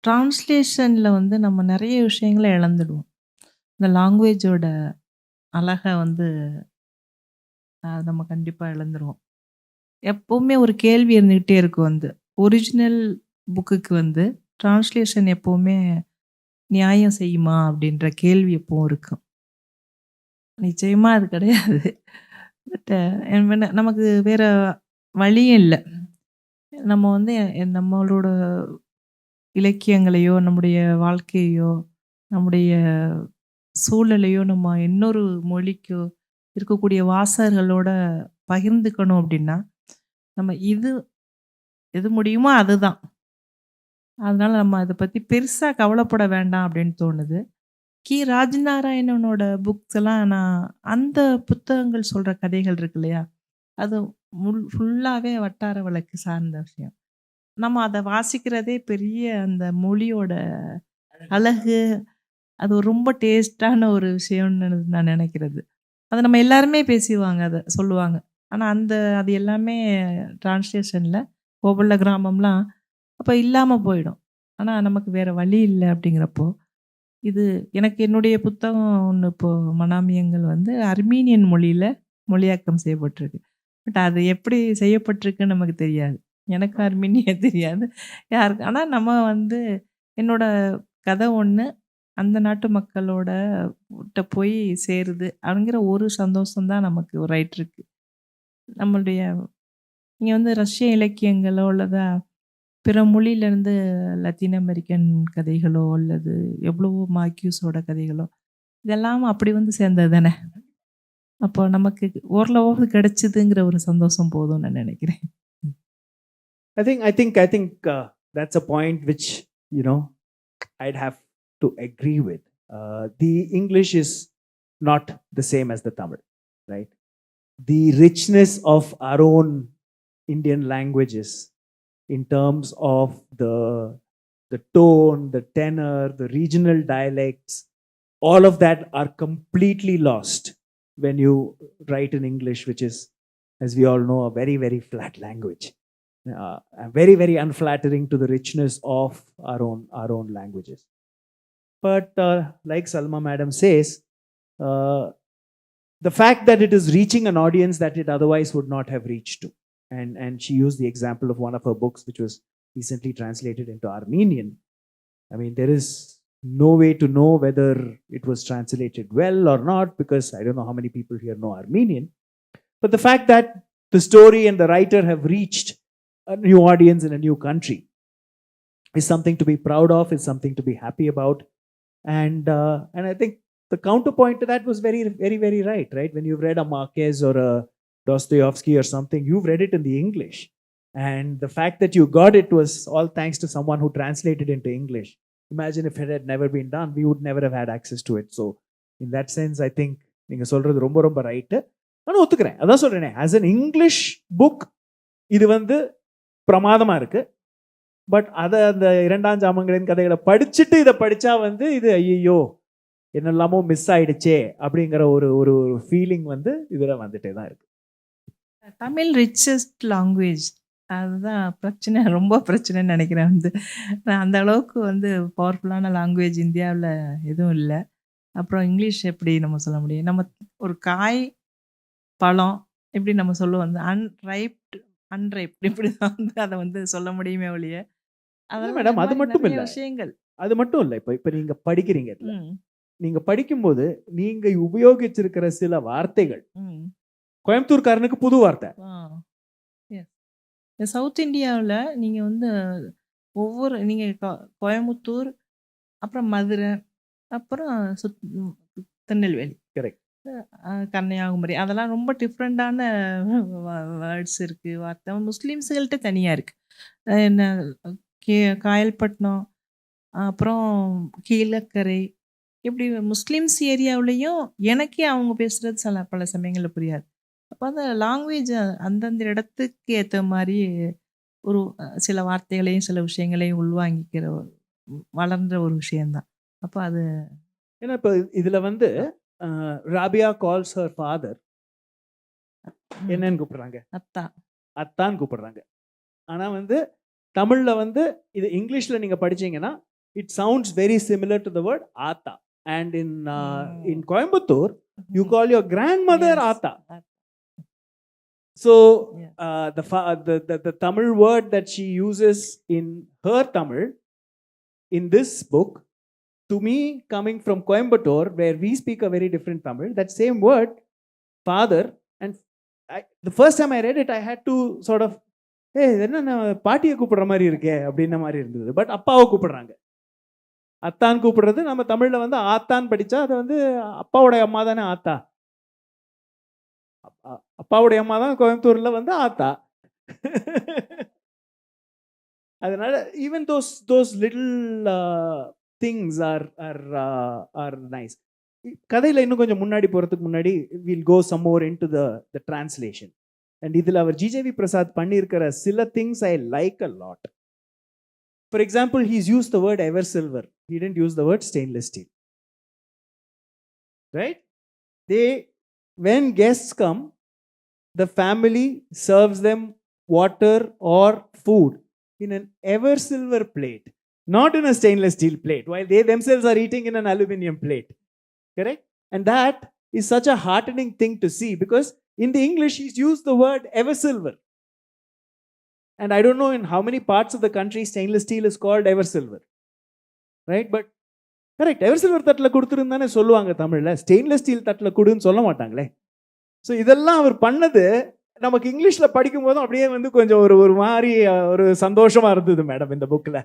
டிரான்ஸ்லேஷனில் வந்து நம்ம நிறைய விஷயங்களை இழந்துடுவோம். இந்த லாங்குவேஜோட அழகை வந்து நம்ம கண்டிப்பாக இழந்துருவோம். எப்போவுமே ஒரு கேள்வி இருந்துக்கிட்டே இருக்கும். வந்து ஒரிஜினல் புக்குக்கு வந்து டிரான்ஸ்லேஷன் எப்போவுமே நியாயம் செய்யுமா அப்படின்ற கேள்வி எப்பவும் இருக்கும். நிச்சயமாக அது கிடையாது. பட் நமக்கு வேற வழியும் இல்லை. நம்ம வந்து நம்மளோட இலக்கியங்களையோ, நம்முடைய வாழ்க்கையையோ, நம்முடைய சூழலையோ நம்ம இன்னொரு மொழிக்கோ இருக்கக்கூடிய வாசகர்களோட பகிர்ந்துக்கணும் அப்படின்னா, நம்ம எது முடியுமோ அதுதான். அதனால நம்ம அத பத்தி பெருசா கவலைப்பட வேண்டாம் அப்படின்னு தோணுது. ராஜநாராயணனோட புக்ஸ் எல்லாம் நான் அந்த புத்தகங்கள் சொல்ற கதைகள் இருக்கு இல்லையா? அது ஃபுல்லாவே வட்டார வழக்கு சார்ந்த விஷயம். நம்ம அத வாசிக்கிறதே பெரிய அந்த மொழியோட அழகு, அது ஒரு ரொம்ப டேஸ்ட்டான ஒரு விஷயம்னு நான் நினைக்கிறது. அத நம்ம எல்லாருமே பேசுவாங்க அத சொல்லுவாங்க. ஆனா அது எல்லாமே டிரான்ஸ்லேஷன்ல கோவல கிராமம்லாம் அப்ப இல்லாம போயிடும். ஆனா நமக்கு வேற வழி இல்ல அப்படிங்கிறப்போ, இது எனக்கு என்னுடைய புத்தகம் ஒண்ணு இப்போ மனாமியங்கள் வந்து அர்மீனியன் மொழியில மொழியாக்கம் செய்யப்பட்டிருக்கு. பட் அது எப்படி செய்யப்பட்டிருக்குன்னு நமக்கு தெரியாது. எனக்கு அர்மீனிய தெரியாது. யாருக்கு ஆனா நம்ம வந்து என்னோட கதை ஒண்ணு, அந்த நாட்டு மக்களோட போய் சேருது. அப்படிங்கிற ஒரு சந்தோஷம் தான் நமக்கு ஒரு ரைட்டருக்கு. நம்மளுடைய நீங்க வந்து ரஷ்ய இலக்கியங்களோ அல்லது பிற மொழியிலேருந்து லத்தீன் அமெரிக்கன் கதைகளோ அல்லது எவ்வளவோ மார்க்யூஸோட கதைகளோ, இதெல்லாம் அப்படி வந்து சேர்ந்தது தானே. அப்போ நமக்கு ஓரளவாவது கிடைச்சதுங்கிற ஒரு சந்தோஷம் போதும்னு நான் நினைக்கிறேன். I think that's a point which, you know, I'd have to agree with. The English is not the same as the Tamil, right? The richness of our own Indian languages in terms of the tone, the tenor, the regional dialects, all of that are completely lost when you write in English, which is, as we all know, a very, very flat language. Very, very unflattering to the richness of our own languages. But like Salma Madam says, uh, the fact that it is reaching an audience that it otherwise would not have reached to, and she used the example of one of her books which was recently translated into Armenian. I mean, there is no way to know whether it was translated well or not, because I don't know how many people here know Armenian. But the fact that the story and the writer have reached a new audience in a new country is something to be proud of, is something to be happy about. And I think the counterpoint to that was very, very, very right? When you've read a Marquez or a Dostoevsky or something, you've read it in the English. And the fact that you got it was all thanks to someone who translated into English. Imagine if it had never been done, we would never have had access to it. So in that sense, I think நீங்க சொல்றது ரொம்ப ரொம்ப right. நான் ஒத்துக்கிறேன். அதான் சொல்றேனே, as an English book இது வந்து பிரமாதமா இருக்கு. பட் அதை அந்த இரண்டாம் ஜாமங்களின் கதைகளை படிச்சுட்டு இதை படிச்சா வந்து இது ஐயோ என்னெல்லாமோ மிஸ் ஆயிடுச்சே அப்படிங்கிற ஒரு ஒரு ஃபீலிங் வந்து இதுல வந்துட்டே தான் இருக்கு. தமிழ் ரிச்சஸ்ட் லாங்குவேஜ் அதுதான் பிரச்சனை, ரொம்ப பிரச்சனைன்னு நினைக்கிறேன். வந்து நான் அந்த அளவுக்கு வந்து பவர்ஃபுல்லான லாங்குவேஜ் இந்தியாவில் எதுவும் இல்லை. அப்புறம் இங்கிலீஷ் எப்படி நம்ம சொல்ல முடியும்? நம்ம ஒரு காய், பழம் எப்படி நம்ம சொல்லுவோம், வந்து அன்ரைப்ட் இப்படி தான் வந்து அதை வந்து சொல்ல முடியுமே ஒழிய, மேடம் அது மட்டும் இல்லை, விஷயங்கள் அது மட்டும் இல்லை. இப்போ நீங்க படிக்கிறீங்க, நீங்க படிக்கும்போது நீங்க உபயோகிச்சிருக்கிற சில வார்த்தைகள் கோயம்புத்தூர்காரனுக்கு புது வார்த்தை. சவுத் இந்தியாவில் நீங்கள் வந்து ஒவ்வொரு நீங்கள் கோயம்புத்தூர், அப்புறம் மதுரை, அப்புறம் திருநெல்வேலி, கரெக்ட், கன்னியாகுமரி, அதெல்லாம் ரொம்ப டிஃப்ரெண்டான வேர்ட்ஸ் இருக்குது, வார்த்தை. முஸ்லீம்ஸுகள்கிட்ட தனியாக இருக்குது. என்ன காயல்பட்டினம், அப்புறம் கீழக்கரை, இப்படி முஸ்லீம்ஸ் ஏரியாவிலையும் எனக்கே அவங்க பேசுகிறது பல சமயங்களில் புரியாது. அப்போ அந்த லாங்குவேஜ் அந்தந்த இடத்துக்கு ஏற்ற மாதிரி ஒரு சில வார்த்தைகளையும் சில விஷயங்களையும் உள்வாங்கிக்கிற வளர்ந்த ஒரு விஷயம்தான். அப்போ அது ஏன்னா இப்போ இதுல வந்து ராபியா கால்ஸ் ஹர் ஃபாதர் என்னன்னு கூப்பிடுறாங்க, அத்தான் கூப்பிடுறாங்க. ஆனா வந்து தமிழ்ல வந்து இது இங்கிலீஷ்ல நீங்க படிச்சீங்கன்னா it sounds very similar to the word Ata. And in Coimbatore, you call your grandmother Ata. So the Tamil word that she uses in her Tamil in this book, to me, coming from Coimbatore, where we speak a very different Tamil, that same word, father, and the first time I read it, I had to sort of இது என்ன பாட்டியை கூப்பிடுற மாதிரி இருக்கே அப்படின்ன மாதிரி இருந்தது. But அப்பாவை கூப்பிடுறாங்க. அத்தான் கூப்பிடுறது நம்ம தமிழ்ல வந்து ஆத்தான் படிச்சா அது வந்து அப்பாவுடைய அம்மா தானே ஆத்தா. அப்பாவுடைய அம்மா தான் கோயம்புத்தூர்ல வந்து ஆத்தா. அதனால even those little things are nice. கதையில இன்னும் கொஞ்சம் முன்னாடி போறதுக்கு முன்னாடி will go some more into the translation. And இதுல அவர் ஜிஜேவி பிரசாத் பண்ணியிருக்கிற சில things I like a lot. For example, he's used the word ever silver. He didn't use the word stainless steel. Right? When guests come, the family serves them water or food in an ever silver plate, not in a stainless steel plate, while they themselves are eating in an aluminum plate. Correct? And that is such a heartening thing to see, because in the English, he's used the word ever silver. And I don't know in how many parts of the country stainless steel is called ever silver. Right? But correct, ever silver தட்டில் கொடுத்துருந்தானே சொல்லுவாங்க தமிழ்ல. Stainless steel தட்டில் கொடுன்னு சொல்ல மாட்டாங்களே. So இதெல்லாம் அவர் பண்ணது நமக்கு இங்கிலீஷ்ல படிக்கும் போதும் அப்படியே வந்து கொஞ்சம் ஒரு மாதிரி ஒரு சந்தோஷமா இருந்தது மேடம். இந்த புக்ல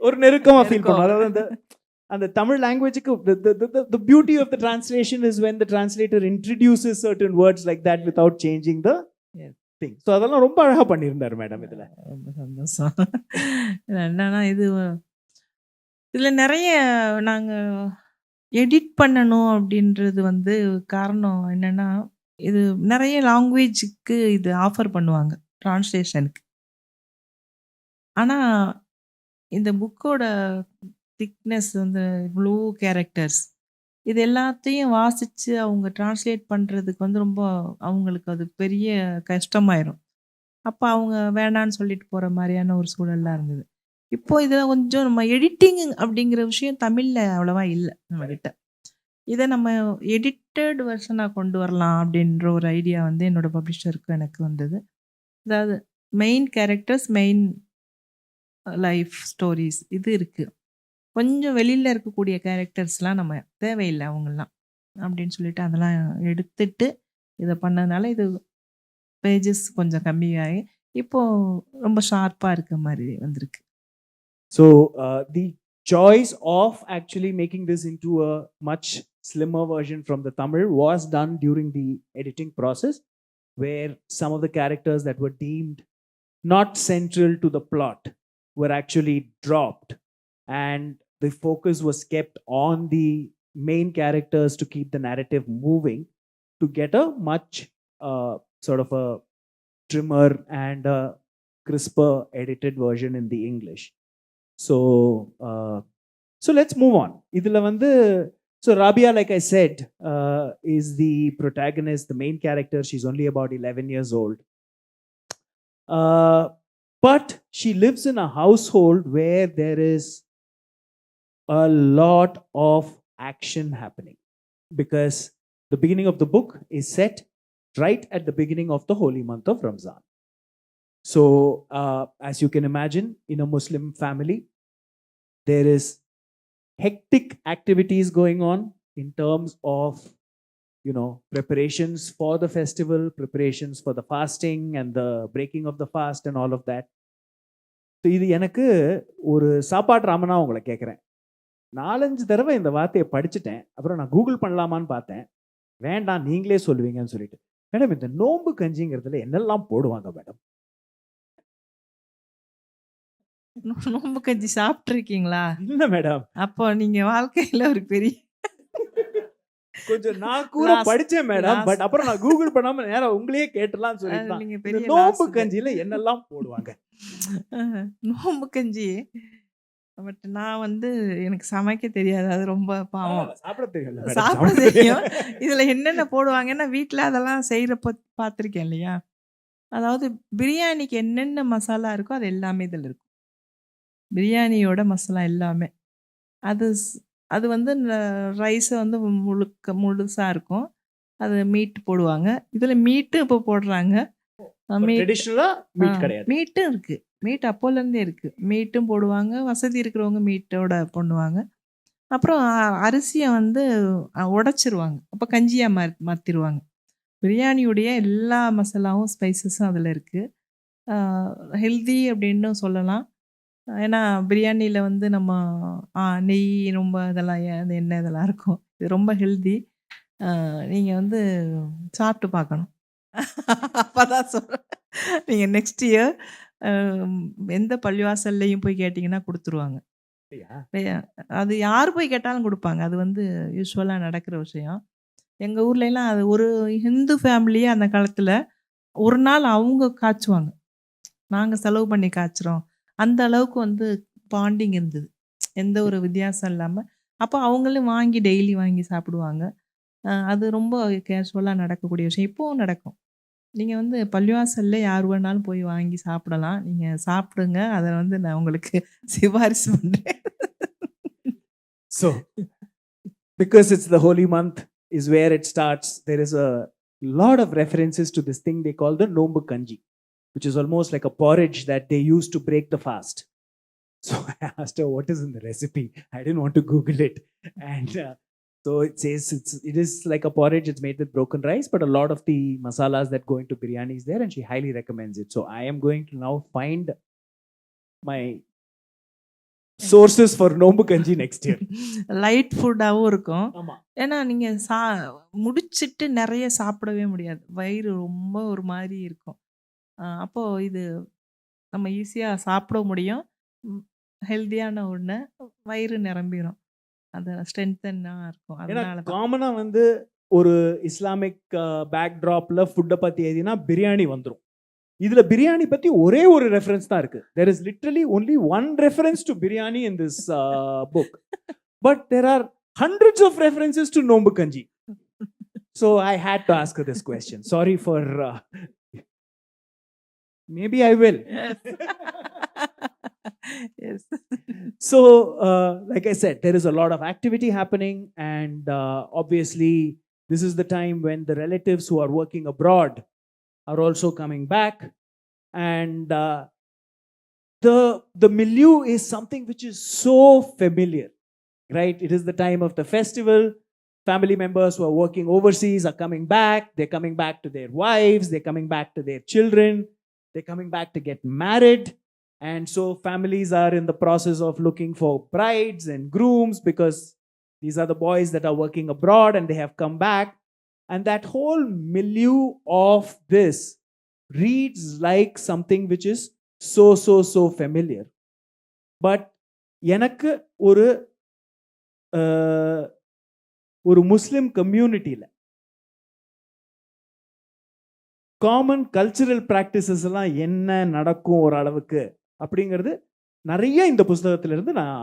ஒரு நெருக்கமா ஃபீல் பண்ணும். அதாவது அந்த Tamil லாங்குவேஜுக்கு the beauty of the translation is when the translator introduces certain words like that without changing the thing. So அதெல்லாம் ரொம்ப அழகா பண்ணியிருந்தாரு மேடம் இதுல. ரொம்ப சந்தோஷம். என்னன்னா இதில் நிறைய நாங்கள் எடிட் பண்ணணும் அப்படின்றது வந்து காரணம் என்னென்னா, இது நிறைய லாங்குவேஜுக்கு இது ஆஃபர் பண்ணுவாங்க ட்ரான்ஸ்லேஷனுக்கு. ஆனால் இந்த புக்கோட திக்னஸ் வந்து இவ்வளோ கேரக்டர்ஸ் இது எல்லாத்தையும் வாசித்து அவங்க ட்ரான்ஸ்லேட் பண்ணுறதுக்கு வந்து ரொம்ப அவங்களுக்கு அது பெரிய கஷ்டமாயிரும். அப்போ அவங்க வேணான்னு சொல்லிட்டு போகிற மாதிரியான ஒரு சூழல்லாம் இருந்தது. இப்போது இதில் கொஞ்சம் நம்ம எடிட்டிங் அப்படிங்கிற விஷயம் தமிழில் அவ்வளோவா இல்லை நம்மக்கிட்ட. இதை நம்ம எடிட்டட் வெர்ஷனாக கொண்டு வரலாம் அப்படின்ற ஒரு ஐடியா வந்து என்னோடய பப்ளிஷருக்கு எனக்கு வந்தது. அதாவது main characters, main life stories இது இருக்குது. கொஞ்சம் வெளியில் இருக்கக்கூடிய கேரக்டர்ஸ்லாம் நம்ம தேவையில்லை அவங்கெல்லாம் அப்படின்னு சொல்லிட்டு அதெல்லாம் எடுத்துட்டு இதை பண்ணதுனால இது பேஜஸ் கொஞ்சம் கம்மியாகி இப்போது ரொம்ப ஷார்ப்பாக இருக்க மாதிரி வந்திருக்கு. So the choice of actually making this into a much slimmer version from the Tamil was done during the editing process, where some of the characters that were deemed not central to the plot were actually dropped, and the focus was kept on the main characters to keep the narrative moving, to get a much sort of a trimmer and a crisper edited version in the English. So let's move on. Idhula vandu, so Rabia, like I said, is the protagonist, the main character. She's only about 11 years old. But she lives in a household where there is a lot of action happening, because the beginning of the book is set right at the beginning of the holy month of Ramzan. So as you can imagine, in a Muslim family, there is hectic activities going on in terms of, you know, preparations for the festival, preparations for the fasting and the breaking of the fast and all of that. So இது எனக்கு ஒரு சாப்பாடு ராமனா உங்களை கேட்குறேன். 4-5 தடவை இந்த வார்த்தையை படிச்சுட்டேன். அப்புறம் நான் கூகுள் பண்ணலாமான்னு பார்த்தேன். வேண்டாம், நீங்களே சொல்லுவீங்கன்னு சொல்லிட்டு. மேடம், இந்த நோம்பு கஞ்சிங்கிறதுல என்னெல்லாம் போடுவாங்க மேடம்? நோம்பு கஞ்சி சாப்பிட்ருக்கீங்களா? இல்ல மேடம். அப்போ நீங்க வாழ்க்கையில ஒரு பெரிய கொஞ்சம் நான் கூட படிச்சேன் மேடம். பட் அப்புறம் நான் கூகுள் பண்ணாம நேரா உங்களையே கேட்டலாம்னு சொல்லிட்டு நீங்க இந்த பெரிய நோம்பு கஞ்சியில என்னெல்லாம் போடுவாங்க? நோம்பு கஞ்சி. பட் நான் வந்து எனக்கு சமைக்க தெரியாது. அது ரொம்ப பாவம். சாப்பிட தெரியல. சாப்பிட தெரியும். இதுல என்னென்ன போடுவாங்கன்னா வீட்டில் அதெல்லாம் செய்யறப்ப பார்த்துருக்கேன் இல்லையா? அதாவது பிரியாணிக்கு என்னென்ன மசாலா இருக்கோ அது எல்லாமே இதில் இருக்கும். பிரியாணியோட மசாலா எல்லாமே. அது வந்து ரைஸை வந்து முழுசாக இருக்கும். அது மீட் போடுவாங்க. இதில் மீட்டு இப்போ போடுறாங்க. மீட்டும் இருக்கு. மீட் அப்போலேருந்தே இருக்கு. மீட்டும் போடுவாங்க. வசதி இருக்கிறவங்க மீட்டோட பண்ணுவாங்க. அப்புறம் அரிசியை வந்து உடைச்சிருவாங்க. அப்போ கஞ்சியாக மாற்றிடுவாங்க. பிரியாணியுடைய எல்லா மசாலாவும் ஸ்பைசஸும் அதில் இருக்குது. ஹெல்தி அப்படின்னு சொல்லலாம். ஏன்னா பிரியாணியில வந்து நம்ம நெய் ரொம்ப இதெல்லாம் அந்த எண்ணெய் இதெல்லாம் இருக்கும். இது ரொம்ப ஹெல்தி. நீங்க வந்து சாப்பிட்டு பார்க்கணும். அப்பதான் சொல்றேன். நீங்க நெக்ஸ்ட் இயர் அ எந்த பள்ளிவாசல்லயும் போய் கேட்டீங்கன்னா குடுத்துருவாங்க. அப்படியா? அது யார் போய் கேட்டாலும் குடுப்பாங்க. அது வந்து யூசுவலா நடக்கிற விஷயம். எங்க ஊர்லலாம் அது ஒரு ஹிந்து ஃபேமிலியே அந்த காலத்துல ஒரு நாள் அவங்க காய்ச்சுவாங்க. நாங்க செலவு பண்ணி காய்ச்சுறோம். அந்த அளவுக்கு வந்து பாண்டிங் இருந்தது. எந்த ஒரு வித்தியாசம் இல்லாம. அப்ப அவங்களும் வாங்கி டெய்லி வாங்கி சாப்பிடுவாங்க. அது ரொம்ப கேஷுவலா நடக்கக்கூடிய விஷயம். இப்பவும் நடக்கும். நீங்க வந்து பள்ளிவாசல்ல யார் வேணாலும் போய் வாங்கி சாப்பிடலாம். நீங்க சாப்பிடுங்க. அத வந்து நான் உங்களுக்கு சிபாரிசு பண்றேன். So, because it's the holy month is where it starts, there is a lot of references to this thing they call the Nombu Kanji, which is almost like a porridge that they use to break the fast. So I asked her what is in the recipe. I didn't want to Google it, and so it says it is like a porridge. It's made with broken rice, but a lot of the masalas that go into biryani is there, and she highly recommends it. So I am going to now find my sources for Nombu Kanji next year. Light ஃபுட்டாவும் இருக்கும். ஆமா. ஏன்னா நீங்க முடிச்சிட்டு நெறைய சாப்பிடவே முடியாது. வயிறு ரொம்ப ஒரு மாரி இருக்கும். அப்போ இது நம்ம ஈஸியா சாப்பிட முடியும். ம் ஹெல்தியான ஒண்ணு. வயிறு நிரம்பிரும். அது ஸ்ட்ரென்த்தனா இருக்கும். ஏன்னா அதனால தான். காமனா வந்து ஒரு இஸ்லாமிக் பேக்ட்ராப்ல ஃபுட்டை பத்தி எழுதினா பிரியாணி வந்துரும். இதுல பிரியாணி பத்தி ஒரே ஒரு ரெஃபரன்ஸ் தான் இருக்கு. There is literally only one reference to biryani in this book. But there are hundreds of references to Nombu Kanji. So I had to ask her this question. Sorry for maybe I will. Yes. Yes. So, like I said, there is a lot of activity happening, and obviously, this is the time when the relatives who are working abroad are also coming back, and the milieu is something which is so familiar, right? It is the time of the festival. Family members who are working overseas are coming back. They're coming back to their wives. They're coming back to their children. They're coming back to get married. And so families are in the process of looking for brides and grooms because these are the boys that are working abroad and they have come back. And that whole milieu of this reads like something which is so familiar. But எனக்கு ஒரு முஸ்லிம் கம்யூனிட்டியில் common cultural practices எல்லாம் என்ன நடக்கும் ஒரு அளவுக்கு அப்படிங்கிறது நிறைய இந்த புஸ்தகத்திலிருந்து நான்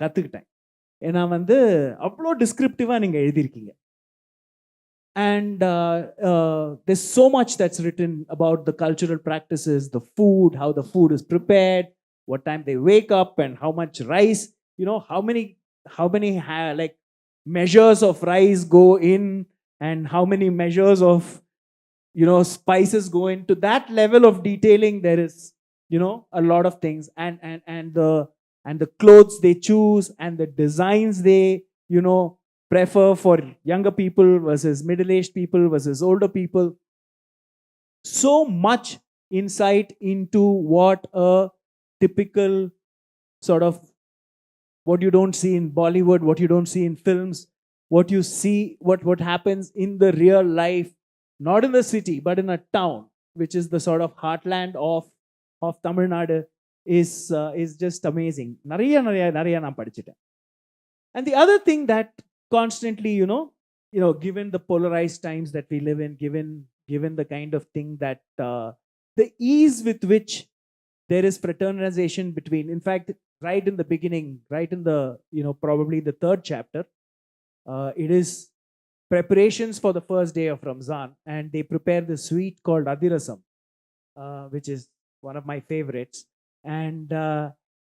கற்றுக்கிட்டேன். ஏன்னா வந்து அவ்வளோ டிஸ்கிரிப்டிவாக நீங்கள் எழுதியிருக்கீங்க. And there's so much that's written about the cultural practices, the food, how the food is prepared, what time they wake up, and how much rice, you know, how many like measures of rice go in, and how many measures of, you know, spices go into that level of detailing. There is, you know, a lot of things, and the clothes they choose and the designs they, you know, prefer for younger people versus middle-aged people versus older people. So much insight into what a typical sort of, what you don't see in Bollywood, what you don't see in films, what you see, what happens in the real life, not in the city, but in a town, which is the sort of heartland of Tamil Nadu, is just amazing. Nariya நான் படிச்சிட்டேன். And the other thing that constantly, you know, given the polarized times that we live in, given the kind of thing that the ease with which there is fraternization between, in fact, right in the beginning, right in the, you know, probably the third chapter, it is preparations for the first day of Ramzan, and they prepare the sweet called Adirasam, which is one of my favorites. And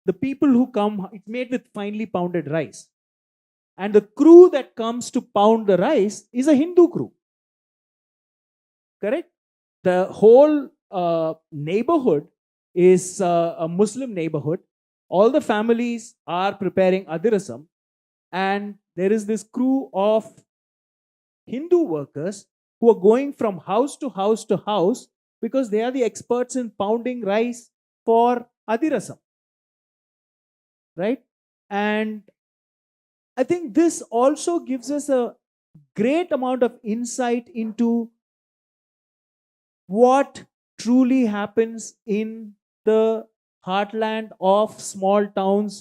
the people who come, it's made with finely pounded rice. And the crew that comes to pound the rice is a Hindu crew. Correct? The whole neighborhood is a Muslim neighborhood. All the families are preparing Adirasam. And there is this crew of Hindu workers who are going from house to house to house because they are the experts in pounding rice for adirasam, right? And I think this also gives us a great amount of insight into what truly happens in the heartland of small towns,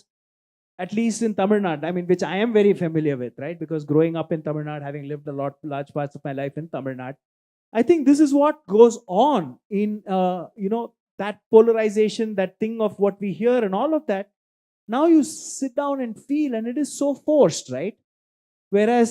at least in Tamil Nadu. I mean, which I am very familiar with, right? Because growing up in Tamil Nadu, having lived large parts of my life in Tamil Nadu, I think this is what goes on in, that polarization, that thing of what we hear and all of that. Now you sit down and feel, and it is so forced, right? Whereas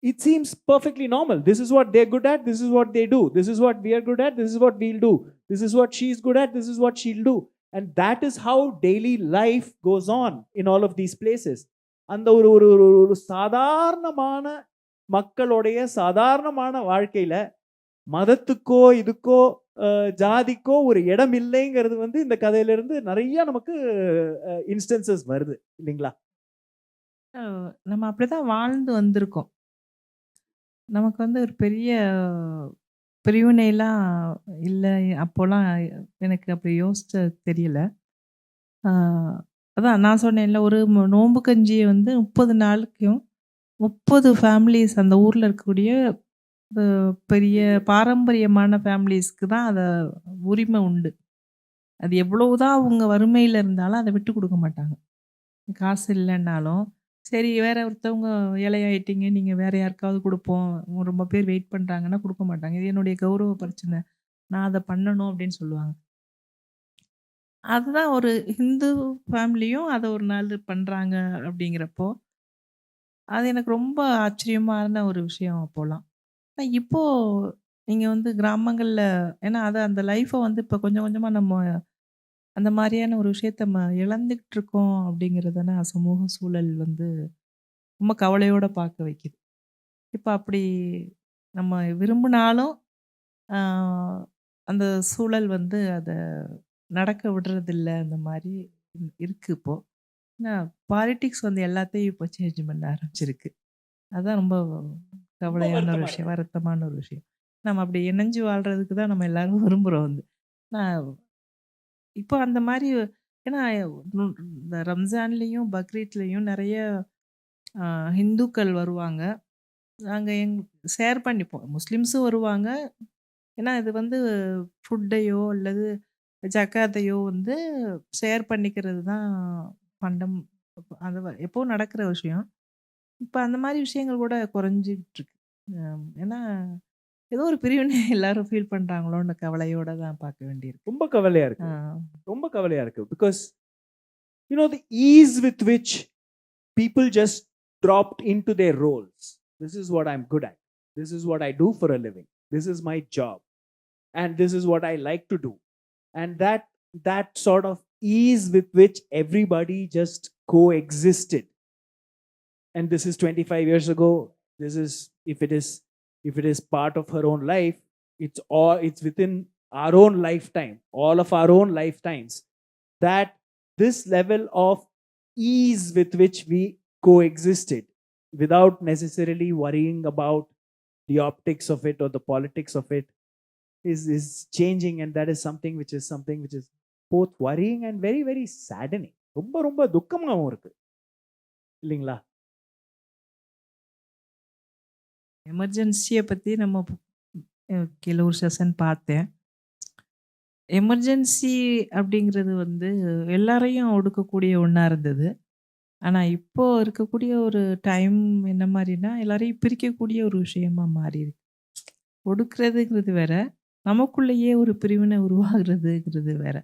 it seems perfectly normal. This is what they're good at. This is what they do. This is what we are good at. This is what we'll do. This is what she's good at. This is what she'll do. And that is how daily life goes on in all of these places. அந்த ஒரு ஒரு ஒரு ஒரு சாதாரணமான மக்களுடைய சாதாரணமான வாழ்க்கையில மதத்துக்கோ இதுக்கோ ஜாதிக்கோ ஒரு இடம் இல்லைங்கிறது வந்து இந்த கதையில இருந்து நிறைய நமக்கு இன்ஸ்டன்சஸ் வருது இல்லைங்களா? நம்ம அப்படிதான் வாழ்ந்து வந்திருக்கோம். நமக்கு வந்து ஒரு பெரிய பிரிவினைலாம் இல்ல. அப்போலாம் எனக்கு அப்படி யோசிச்ச தெரியல. அதான் நான் சொன்னேன்ல, ஒரு நோம்பு கஞ்சிய வந்து 30 நாளுக்கும் 30 ஃபேமிலிஸ் அந்த ஊர்ல இருக்கக்கூடிய பெரிய பாரம்பரியமான ஃபேமிலிஸ்க்கு தான் அத உரிமை உண்டு. அது எவ்வளவுதான் அவங்க வறுமையில இருந்தாலும் அத விட்டு குடுக்க மாட்டாங்க. காசு இல்லன்னாலும், சரி வேற ஒருத்தவங்க ஏழையாயிட்டீங்க, நீங்க வேற யாருக்காவது குடுப்போம். ரொம்ப பேர் வெயிட் பண்றாங்கன்னா குடுக்க மாட்டாங்க. இது என்னுடைய கௌரவ பிரச்சனை. நான் அத பண்ணணும் அப்படின்னு சொல்லுவாங்க. அதுதான் ஒரு ஹிந்து ஃபேமிலியும் அத ஒரு நாள் பண்றாங்க அப்படிங்கிறப்போ, அது எனக்கு ரொம்ப ஆச்சரியமான ஒரு விஷயம் அப்போலாம். ஆனா இப்போ நீங்க வந்து கிராமங்கள்ல ஏன்னா அந்த லைஃப வந்து இப்ப கொஞ்சம் கொஞ்சமா நம்ம அந்த மாரியான ஒரு விஷயத்த இழந்துகிட்டு இருக்கோம் அப்படிங்கிறத நான் சமூக சூழல் வந்து ரொம்ப கவலையோட பார்க்க வைக்குது. இப்ப அப்படி நம்ம விரும்பினாலும் ஆ அந்த சூழல் வந்து அத நடக்க விடுறதில்ல. அந்த மாரி இருக்கு இப்போ. ஏன்னா பாலிடிக்ஸ் வந்து எல்லாத்தையும் இப்போ சேஞ்ச் பண்ண ஆரம்பிச்சிருக்கு. அதான் ரொம்ப கவலையான ஒரு விஷயம், வருத்தமான ஒரு விஷயம். நம்ம அப்படி இணைஞ்சு வாழ்றதுக்கு தான் நம்ம எல்லாரும் விரும்புறோம் வந்து. நான் இப்போ அந்த மாரி ஏன்னா இந்த ரம்ஜான்லயும், பக்ரீத்லயும் நெறைய அ ஹிந்துக்கள் வருவாங்க. நாங்க ஷேர் பண்ணிப்போம். முஸ்லிம்ஸும் வருவாங்க. ஏன்னா இது வந்து ஃபுட்டையோ அல்லது ஜக்காத்தையோ வந்து ஷேர் பண்ணிக்கிறது தான் பண்டம். அது எப்பவும் நடக்கிற விஷயம். இப்ப அந்த மாரி விஷயங்கள் கூட குறைஞ்சுகிட்டு இருக்கு. ஏன்னா ஏதோ ஒரு பிரிவினை எல்லாரும் ஃபீல் பண்றாங்களோன்னு கவலையோட தான் பார்க்க வேண்டியிருக்கு. ரொம்ப கவலையா இருக்கு. ரொம்ப கவலையா இருக்கு. Because the ease with which people just dropped into their roles. This is what I'm good at. This is what I do for a living. This is my job. And this is what I like to do. And that sort of ease with which everybody just coexisted. And this is 25 years ago. This is if it is part of her own life, it's within our own lifetime, all of our own lifetimes, that this level of ease with which we coexisted without necessarily worrying about the optics of it or the politics of it is changing. And that is something which is both worrying and very very saddening. ரொம்ப ரொம்ப துக்கமாவும் இருக்கு இல்லைங்களா? எமர்ஜென்சிய பத்தி நம்ம கீழ ஒரு session பார்த்தேன். Emergency அப்படிங்கிறது வந்து எல்லாரையும் ஒடுக்கக்கூடிய ஒண்ணா இருந்தது. ஆனா இப்போ இருக்கக்கூடிய ஒரு டைம் என்ன மாரின்னா, எல்லாரையும் பிரிக்கக்கூடிய ஒரு விஷயமா மாறியிருக்கு. ஒடுக்குறதுங்கிறது வேற, நமக்குள்ளேயே ஒரு பிரிவினை உருவாகுறதுங்கிறது வேற.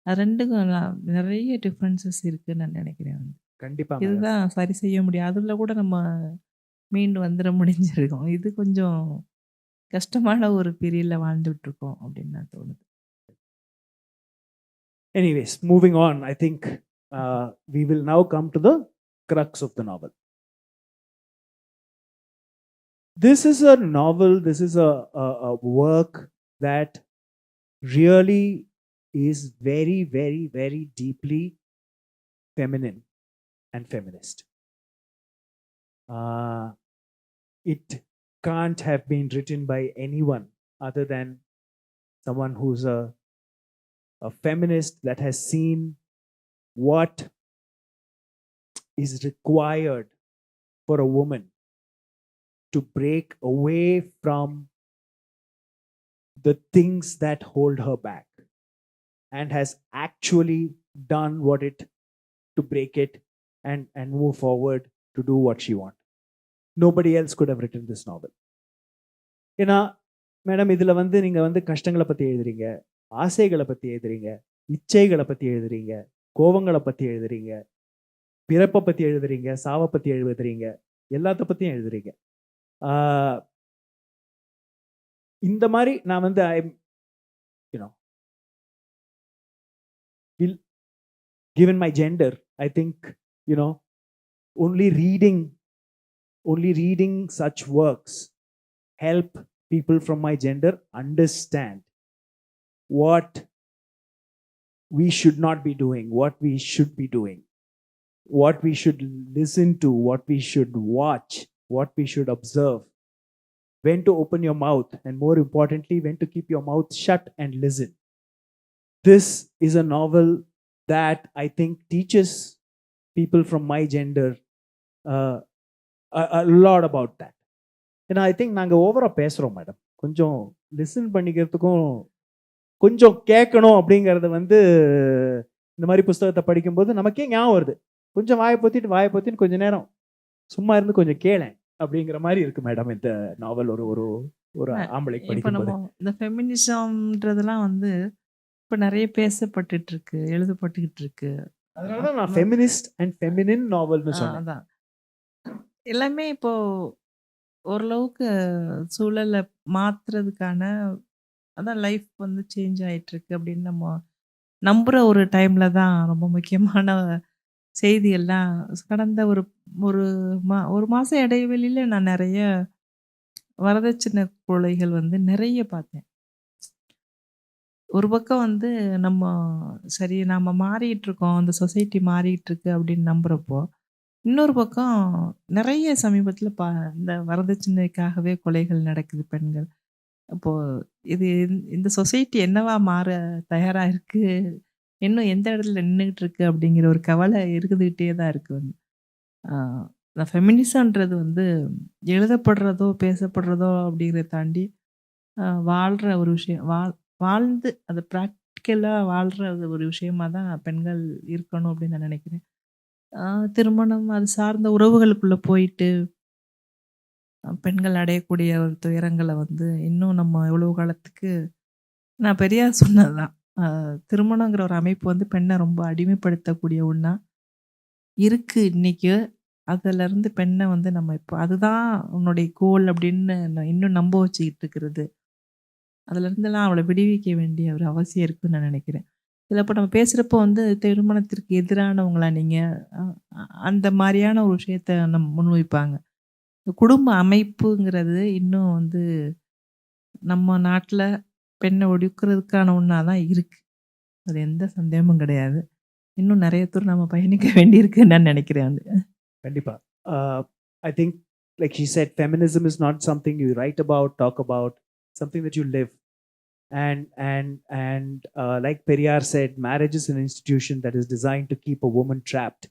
அது 2க்கும் நெறைய டிஃபரன்சஸ் இருக்குன்னு நான் நெனைக்கிறேன் வந்து. கண்டிப்பா. இதுதான் சரி செய்ய முடியும். அதுல கூட நம்ம மீண்டு வந்துர முடிஞ்சிருக்கும். இது கொஞ்சம் கஷ்டமான ஒரு பீரியட்ல வாழ்ந்துட்டு இருக்கோம் அப்படின்னு நான் தோணுது. Anyways, moving on, I think we will now come to the crux of the novel. This is a novel, this is a work that really is very, very, very deeply feminine and feminist. It can't have been written by anyone other than someone who's a feminist that has seen what is required for a woman to break away from the things that hold her back, and has actually done what it to break it and move forward to do what she wants. Nobody else could have written this novel. ஏன்னா madam இதில் வந்து நீங்கள் வந்து கஷ்டங்களை பற்றி எழுதுறீங்க, ஆசைகளை பற்றி எழுதுறீங்க, இச்சைகளை பற்றி எழுதுறீங்க, கோபங்களை பற்றி எழுதுறீங்க, பிறப்பை பற்றி எழுதுறீங்க, சாவை பற்றி எழுதுறீங்க, எல்லாத்த பற்றியும் எழுதுறீங்க. இந்த மாதிரி நான் வந்து given my gender, I think, only reading such works help people from my gender understand what we should not be doing, what we should be doing, what we should listen to, what we should watch, what we should observe, when to open your mouth, and more importantly, when to keep your mouth shut and listen. This is a novel that I think teaches people from my gender a lot about that. And I think நாங்கள் ஓவராக பேசுகிறோம் madam. கொஞ்சம் listen பண்ணிக்கிறதுக்கும் கொஞ்சம் கேட்கணும் அப்படிங்கிறது வந்து இந்த மாதிரி புஸ்தகத்தை படிக்கும்போது நமக்கே ஞாபகம் வருது. கொஞ்சம் வாயை பொத்தின்னு கொஞ்சம் நேரம் சும்மா இருந்து கொஞ்சம் கேளேன் அப்படிங்கிற மாதிரி இருக்கு மேடம் இந்த நாவல். ஒரு ஆம்பளைக்கு இப்போ படிக்கும்போது நம்ம இந்த ஃபெமினிசம்ன்றதெல்லாம் வந்து இப்போ நிறைய பேசப்பட்டுட்டு இருக்கு, எழுதப்பட்டுக்கிட்டு இருக்கு. அதனால தான் நான் ஃபெமினிஸ்ட் அண்ட் ஃபெமினின் நாவல்னு சொன்னேன். அதான் எல்லாமே இப்போ ஓரளவுக்கு சூழலை மாத்துறதுக்கான அதான் லைஃப் வந்து சேஞ்ச் ஆயிட்டு இருக்கு அப்படின்னு நம்ம நம்புற ஒரு டைம்ல தான் ரொம்ப முக்கியமான செய்தியெல்லாம் கடந்த ஒரு மாசம் இடைவெளியில நான் நிறைய வரதட்சணை கொலைகள் வந்து நிறைய பார்த்தேன். ஒரு பக்கம் வந்து நம்ம சரி நாம மாறிட்டு இருக்கோம், அந்த சொசைட்டி மாறிட்டு இருக்கு அப்படின்னு நம்புறப்போ, இன்னொரு பக்கம் நிறைய சமீபத்துல இந்த வரதட்சணைக்காகவே கொலைகள் நடக்குது பெண்கள். அப்போ இது இந்த சொசைட்டி என்னவா மாற தயாரா இருக்கு, இன்னும் எந்த இடத்துல நின்றுகிட்டு இருக்கு அப்படிங்கிற ஒரு கவலை இருந்துகிட்டே தான் இருக்கு வந்து. இந்த ஃபெமினிசம்ன்றது வந்து எழுதப்படுறதோ பேசப்படுறதோ அப்படிங்கிறத தாண்டி வாழ்கிற ஒரு விஷயம், வாழ்ந்து அது ப்ராக்டிக்கலாக வாழ்கிற ஒரு விஷயமா தான் பெண்கள் இருக்கணும் அப்படின்னு நான் நினைக்கிறேன். திருமணம் அது சார்ந்த உறவுகளுக்குள்ளே போயிட்டு பெண்கள் அடையக்கூடிய ஒரு துயரங்களை வந்து இன்னும் நம்ம எவ்வளோ காலத்துக்கு நான் பெரியார் சொன்னது தான். திருமணங்கிற ஒரு அமைப்பு வந்து பெண்ணை ரொம்ப அடிமைப்படுத்தக்கூடிய ஒன்றா இருக்குது இன்னைக்கு. அதிலிருந்து பெண்ணை வந்து நம்ம இப்போ அதுதான் உன்னுடைய கோல் அப்படின்னு இன்னும் நம்ப வச்சுக்கிட்டு இருக்கிறது. அதுலேருந்துலாம் அவளை விடுவிக்க வேண்டிய ஒரு அவசியம் இருக்குன்னு நான் நினைக்கிறேன். இதில் இப்போ நம்ம பேசுகிறப்போ வந்து திருமணத்திற்கு எதிரானவங்களா நீங்கள் அந்த மாதிரியான ஒரு விஷயத்த நம்ம முன்வைப்பாங்க. குடும்ப அமைப்புங்கிறது இன்னும் வந்து நம்ம நாட்டில் பெண்ணை ஒடுக்கிறதுக்கான ஒன்றா தான் இருக்குது. அது எந்த சந்தேகமும் கிடையாது. இன்னும் நிறைய தூரம் நம்ம பயணிக்க வேண்டியிருக்குன்னு நான் நினைக்கிறேன். வந்து கண்டிப்பா. I think like she said, feminism is not something you write about, talk about, something that you live. And like Periyar said, marriage is an institution that is designed to keep a woman trapped.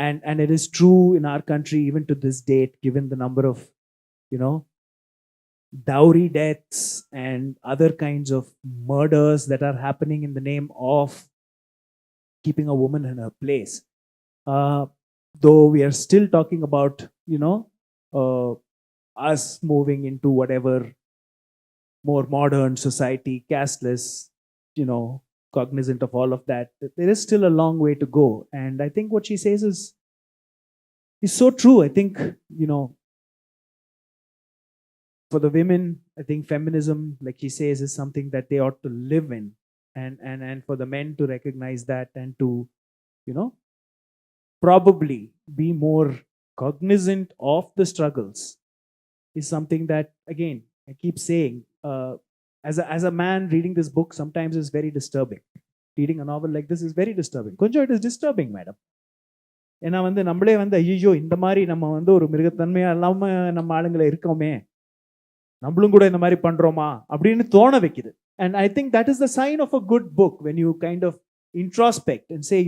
And it is true in our country even to this date, given the number of dowry deaths and other kinds of murders that are happening in the name of keeping a woman in her place. Though we are still talking about us moving into whatever more modern society, casteless, cognizant of all of that, there is still a long way to go. And I think what she says is so true. I think for the women, I think feminism, like she says, is something that they ought to live in, and for the men to recognize that and to probably be more cognizant of the struggles is something that, again, I keep saying, as a man reading this book sometimes is very disturbing. Reading a novel like this is very disturbing. Konjam it is disturbing, madam. ஏன்னா வந்து நம்மளே வந்து ஐயோ இந்த மாதிரி நம்ம வந்து ஒரு மிருகத்தன்மையா இல்லாம நம்ம ஆளுங்களை இருக்கோமே நம்மளும் கூட இந்த மாதிரி பண்றோமா அப்படின்னு தோண வைக்குது. And I think that is the sign of a good book, when you kind of introspect and say,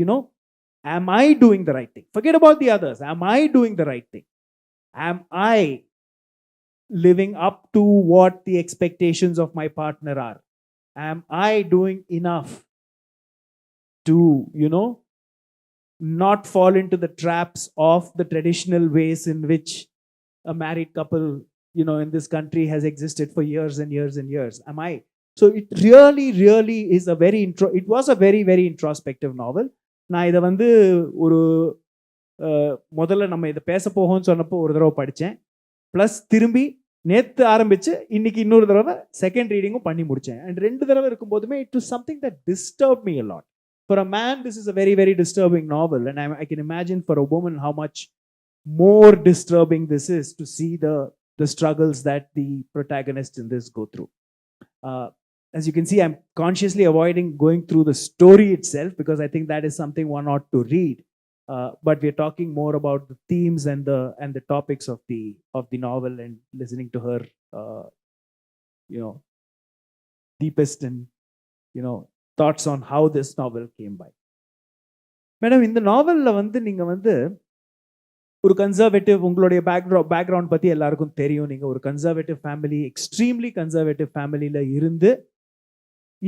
am I doing the right thing? Forget about the others. Am I doing the right thing? Am I living up to what the expectations of my partner are? Am I doing enough to, not fall into the traps of the traditional ways in which a married couple, in this country has existed for years and years and years? Am I? So it really is it was a very, very introspective novel. நான் இதை வந்து ஒரு முதல்ல நம்ம இதை பேச போகும்னு சொன்னப்போ ஒரு தடவை படித்தேன், ப்ளஸ் திரும்பி நேற்று ஆரம்பிச்சு இன்னைக்கு இன்னொரு தடவை செகண்ட் ரீடிங்கும் பண்ணி முடித்தேன். அண்ட் 2 தடவை இருக்கும்போதுமே it was something that disturb me a lot. For a man, this is a very, very disturbing novel, and I can imagine for a woman how much more disturbing this is, to see the struggles that the protagonists in this go through. As you can see, I'm consciously avoiding going through the story itself, because I think that is something one ought to read. But we're talking more about the themes and the topics of the novel, and listening to her, deepest and thoughts on how this novel came by. Madam, இந்த நாவலில் வந்து நீங்கள் வந்து ஒரு conservative, உங்களுடைய background பற்றி எல்லாருக்கும் தெரியும். நீங்கள் ஒரு கன்சர்வேட்டிவ் ஃபேமிலி, எக்ஸ்ட்ரீம்லி கன்சர்வேட்டிவ் ஃபேமிலியில் இருந்து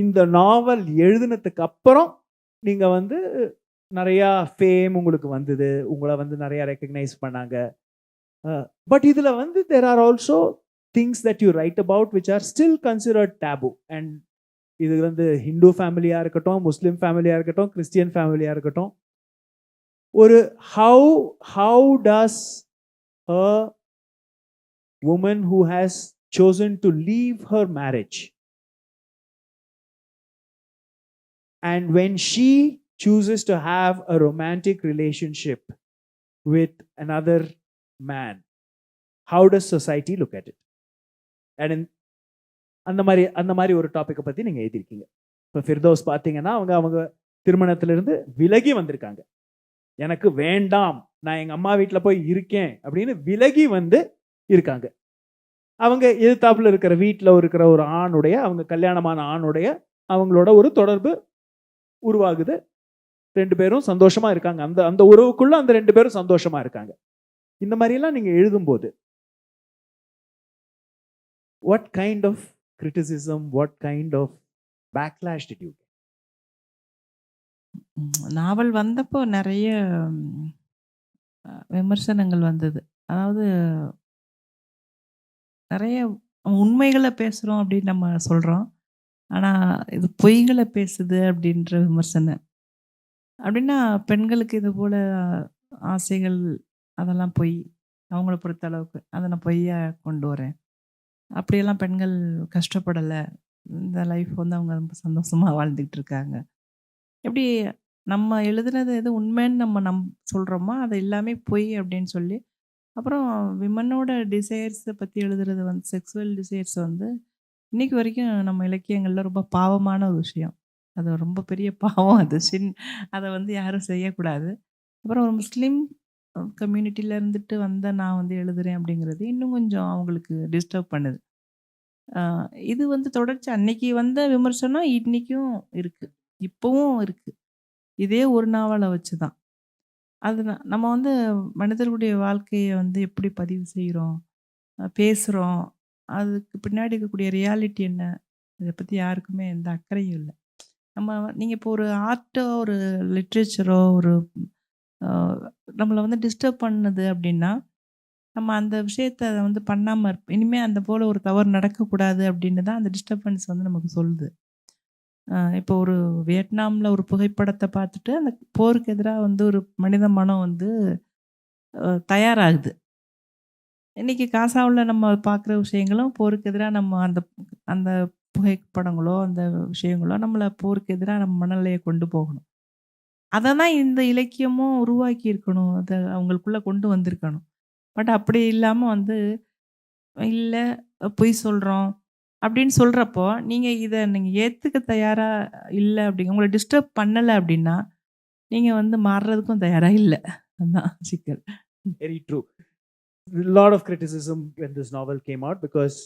இந்த நாவல் எழுதினதுக்கு அப்புறம் நீங்கள் வந்து நிறையா ஃபேம் உங்களுக்கு வந்தது, உங்களை வந்து நிறையா ரெக்கக்னைஸ் பண்ணாங்க. பட் இதில் வந்து there are also things that you write about which are still considered taboo. And இது வந்து ஹிந்து ஃபேமிலியாக இருக்கட்டும், முஸ்லீம் ஃபேமிலியாக இருக்கட்டும், கிறிஸ்டியன் ஃபேமிலியாக இருக்கட்டும், ஒரு how does a woman who has chosen to leave her marriage, and when she chooses to have a romantic relationship with another man, how does society look at it? And அந்த மாதிரி ஒரு டாப்பிக்கை பற்றி நீங்கள் எழுதியிருக்கீங்க. இப்போ ஃபிர்தௌஸ் பார்த்தீங்கன்னா அவங்க திருமணத்திலிருந்து விலகி வந்திருக்காங்க. எனக்கு வேண்டாம், நான் எங்கள் அம்மா வீட்டில் போய் இருக்கேன் அப்படின்னு விலகி வந்து இருக்காங்க. அவங்க எதிர்த்தாப்புல இருக்கிற வீட்டில் இருக்கிற ஒரு ஆணுடைய, அவங்க கல்யாணமான ஆணுடைய அவங்களோட ஒரு தொடர்பு உருவாகுது. 2 பேரும் சந்தோஷமா இருக்காங்க. அந்த உறவுக்குள்ள அந்த 2 பேரும் சந்தோஷமா இருக்காங்க. இந்த மாதிரியெல்லாம் நீங்கள் எழுதும்போது what kind of criticism, what kind of backlash did you get? நாவல் வந்தப்போ நிறைய விமர்சனங்கள் வந்தது. அதாவது நிறைய உண்மைகளை பேசுகிறோம் அப்படின்னு நம்ம சொல்கிறோம், ஆனால் இது பொய்களை பேசுது அப்படின்ற விமர்சனம். அப்படின்னா பெண்களுக்கு இது போல் ஆசைகள் அதெல்லாம் பொய், அவங்கள பொறுத்த அளவுக்கு அதை நான் பொய்யா கொண்டு வரேன், அப்படியெல்லாம் பெண்கள் கஷ்டப்படலை, இந்த லைஃப் வந்து அவங்க ரொம்ப சந்தோஷமாக வாழ்ந்துக்கிட்டு இருக்காங்க. எப்படி நம்ம எழுதுனது எது உண்மைன்னு நம்ம சொல்கிறோமோ அது எல்லாமே பொய் அப்படின்னு சொல்லி, அப்புறம் விமனோட டிசைர்ஸை பற்றி எழுதுறது வந்து, செக்ஸுவல் டிசைர்ஸ் வந்து இன்றைக்கி வரைக்கும் நம்ம இலக்கியங்களில் ரொம்ப பாவமான ஒரு விஷயம். அது ரொம்ப பெரிய பாவம். அது அதை வந்து யாரும் செய்யக்கூடாது. அப்புறம் ஒரு முஸ்லீம் கம்யூனிட்டியில் இருந்துட்டு வந்த நான் வந்து எழுதுகிறேன் அப்படிங்கிறது இன்னும் கொஞ்சம் அவங்களுக்கு டிஸ்டர்ப் பண்ணுது. இது வந்து தொடர்ச்சி அன்னைக்கு வந்த விமர்சனம் இன்றைக்கும் இருக்குது, இப்போவும் இருக்குது. இதே ஒரு நாவலை வச்சு தான். அது நம்ம வந்து மனிதர்களுடைய வாழ்க்கையை வந்து எப்படி பதிவு செய்கிறோம், பேசுகிறோம், அதுக்கு பின்னாடி இருக்கக்கூடிய ரியாலிட்டி என்ன, இதை பற்றி யாருக்குமே எந்த அக்கறையும் இல்லை. நீங்கள் இப்போ ஒரு ஆர்ட்டோ, ஒரு லிட்ரேச்சரோ, ஒரு நம்மளை வந்து டிஸ்டர்ப் பண்ணுது அப்படின்னா, நம்ம அந்த விஷயத்தை வந்து பண்ணாமல் இருப்போம். இனிமேல் அந்த போல் ஒரு தவறு நடக்கக்கூடாது அப்படின்னு தான் அந்த டிஸ்டர்பன்ஸ் வந்து நமக்கு சொல்லுது. இப்போ ஒரு வியட்நாமில் ஒரு புகைப்படத்தை பார்த்துட்டு அந்த போருக்கு எதிராக வந்து ஒரு மனித மனம் வந்து தயாராகுது. இன்றைக்கி காசாவில் நம்ம பார்க்குற விஷயங்களும் போருக்கு எதிராக நம்ம அந்த புகைப்படங்களோ அந்த விஷயங்களோ நம்மளை போருக்கு எதிராக நம்ம மனநிலையை கொண்டு போகணும். அதை தான் இந்த இலக்கியமும் உருவாக்கி இருக்கணும், அதை அவங்களுக்குள்ளே கொண்டு வந்திருக்கணும். பட் அப்படி இல்லாமல் வந்து இல்லை பொய் சொல்கிறோம் அப்படின்னு சொல்கிறப்போ, நீங்கள் இதை ஏற்றுக்க தயாராக இல்லை, அப்படிங்க உங்களை டிஸ்டர்ப் பண்ணலை அப்படின்னா நீங்கள் வந்து மாறுறதுக்கும் தயாராக இல்லை. அதுதான் சிக்கல். Very true. A lot of criticism when this novel came out, because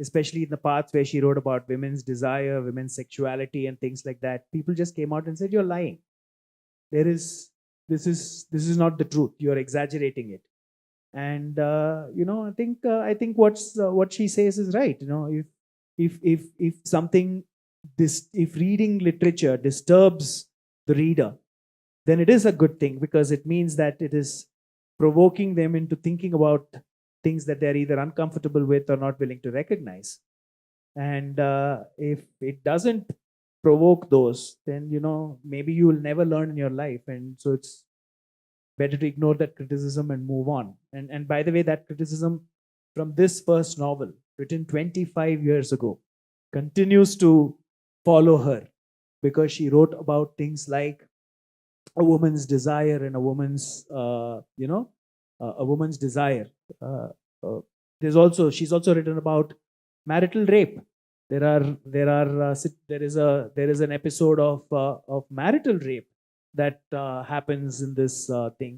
especially in the parts where she wrote about women's desire, women's sexuality, and things like that, people just came out and said, "You're lying. There is this is not the truth. You're exaggerating it." And I think what she says is right. If something, if reading literature disturbs the reader, then it is a good thing, because it means that it is provoking them into thinking about things that they're either uncomfortable with or not willing to recognize. And if it doesn't provoke those, then maybe you will never learn in your life, and so it's better to ignore that criticism and move on. And by the way, that criticism from this first novel, written 25 years ago, continues to follow her, because she wrote about things like a woman's desire and a woman's a woman's desire. uh, uh, she's also written about marital rape. There is an episode of marital rape that happens in this thing.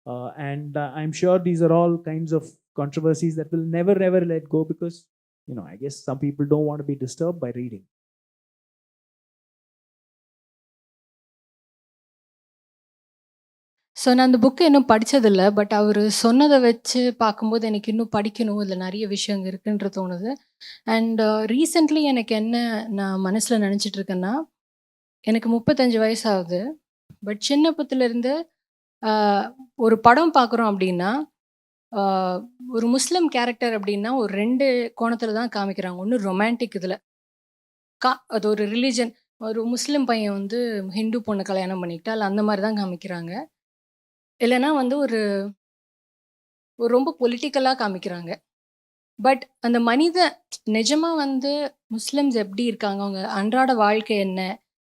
And I'm sure these are all kinds of controversies that will never ever let go, because I guess some people don't want to be disturbed by reading. So நான் அந்த புக்கை இன்னும் படிச்சதில்ல. But அவரு சொன்னத வச்சு பார்க்கும்போது எனக்கு இன்னும் படிக்கணும். இதில நெறைய விஷயம் அங்க இருக்குன்ற தோணுது. அண்ட் ரீசென்ட்லி எனக்கு என்ன நான் மனசுல நெனச்சிட்டு இருக்கேன்னா, எனக்கு 35 வயசு ஆகுது. பட் சின்னப்பத்துலேருந்து ஒரு படம் பார்க்குறோம் அப்படின்னா, ஆ ஒரு முஸ்லிம் கேரக்டர் அப்படின்னா, ஒரு 2 கோணத்தில தான் காமிக்கிறாங்க. ஒண்ணு ரொமான்டிக் இதில. அது ஒரு ரிலிஜன். ஒரு முஸ்லிம் பையன் வந்து ஹிந்து பொண்ண கல்யாணம் பண்ணிக்கிட்டா, இல்ல அந்த மாரி தான் காமிக்கிறாங்க. இல்லன்னா வந்து ஒரு ரொம்ப பொலிட்டிக்கலா காமிக்கிறாங்க. பட் அந்த நிஜமா வந்து முஸ்லிம்ஸ் எப்படி இருக்காங்க? அவங்க அன்றாட வாழ்க்கை என்ன?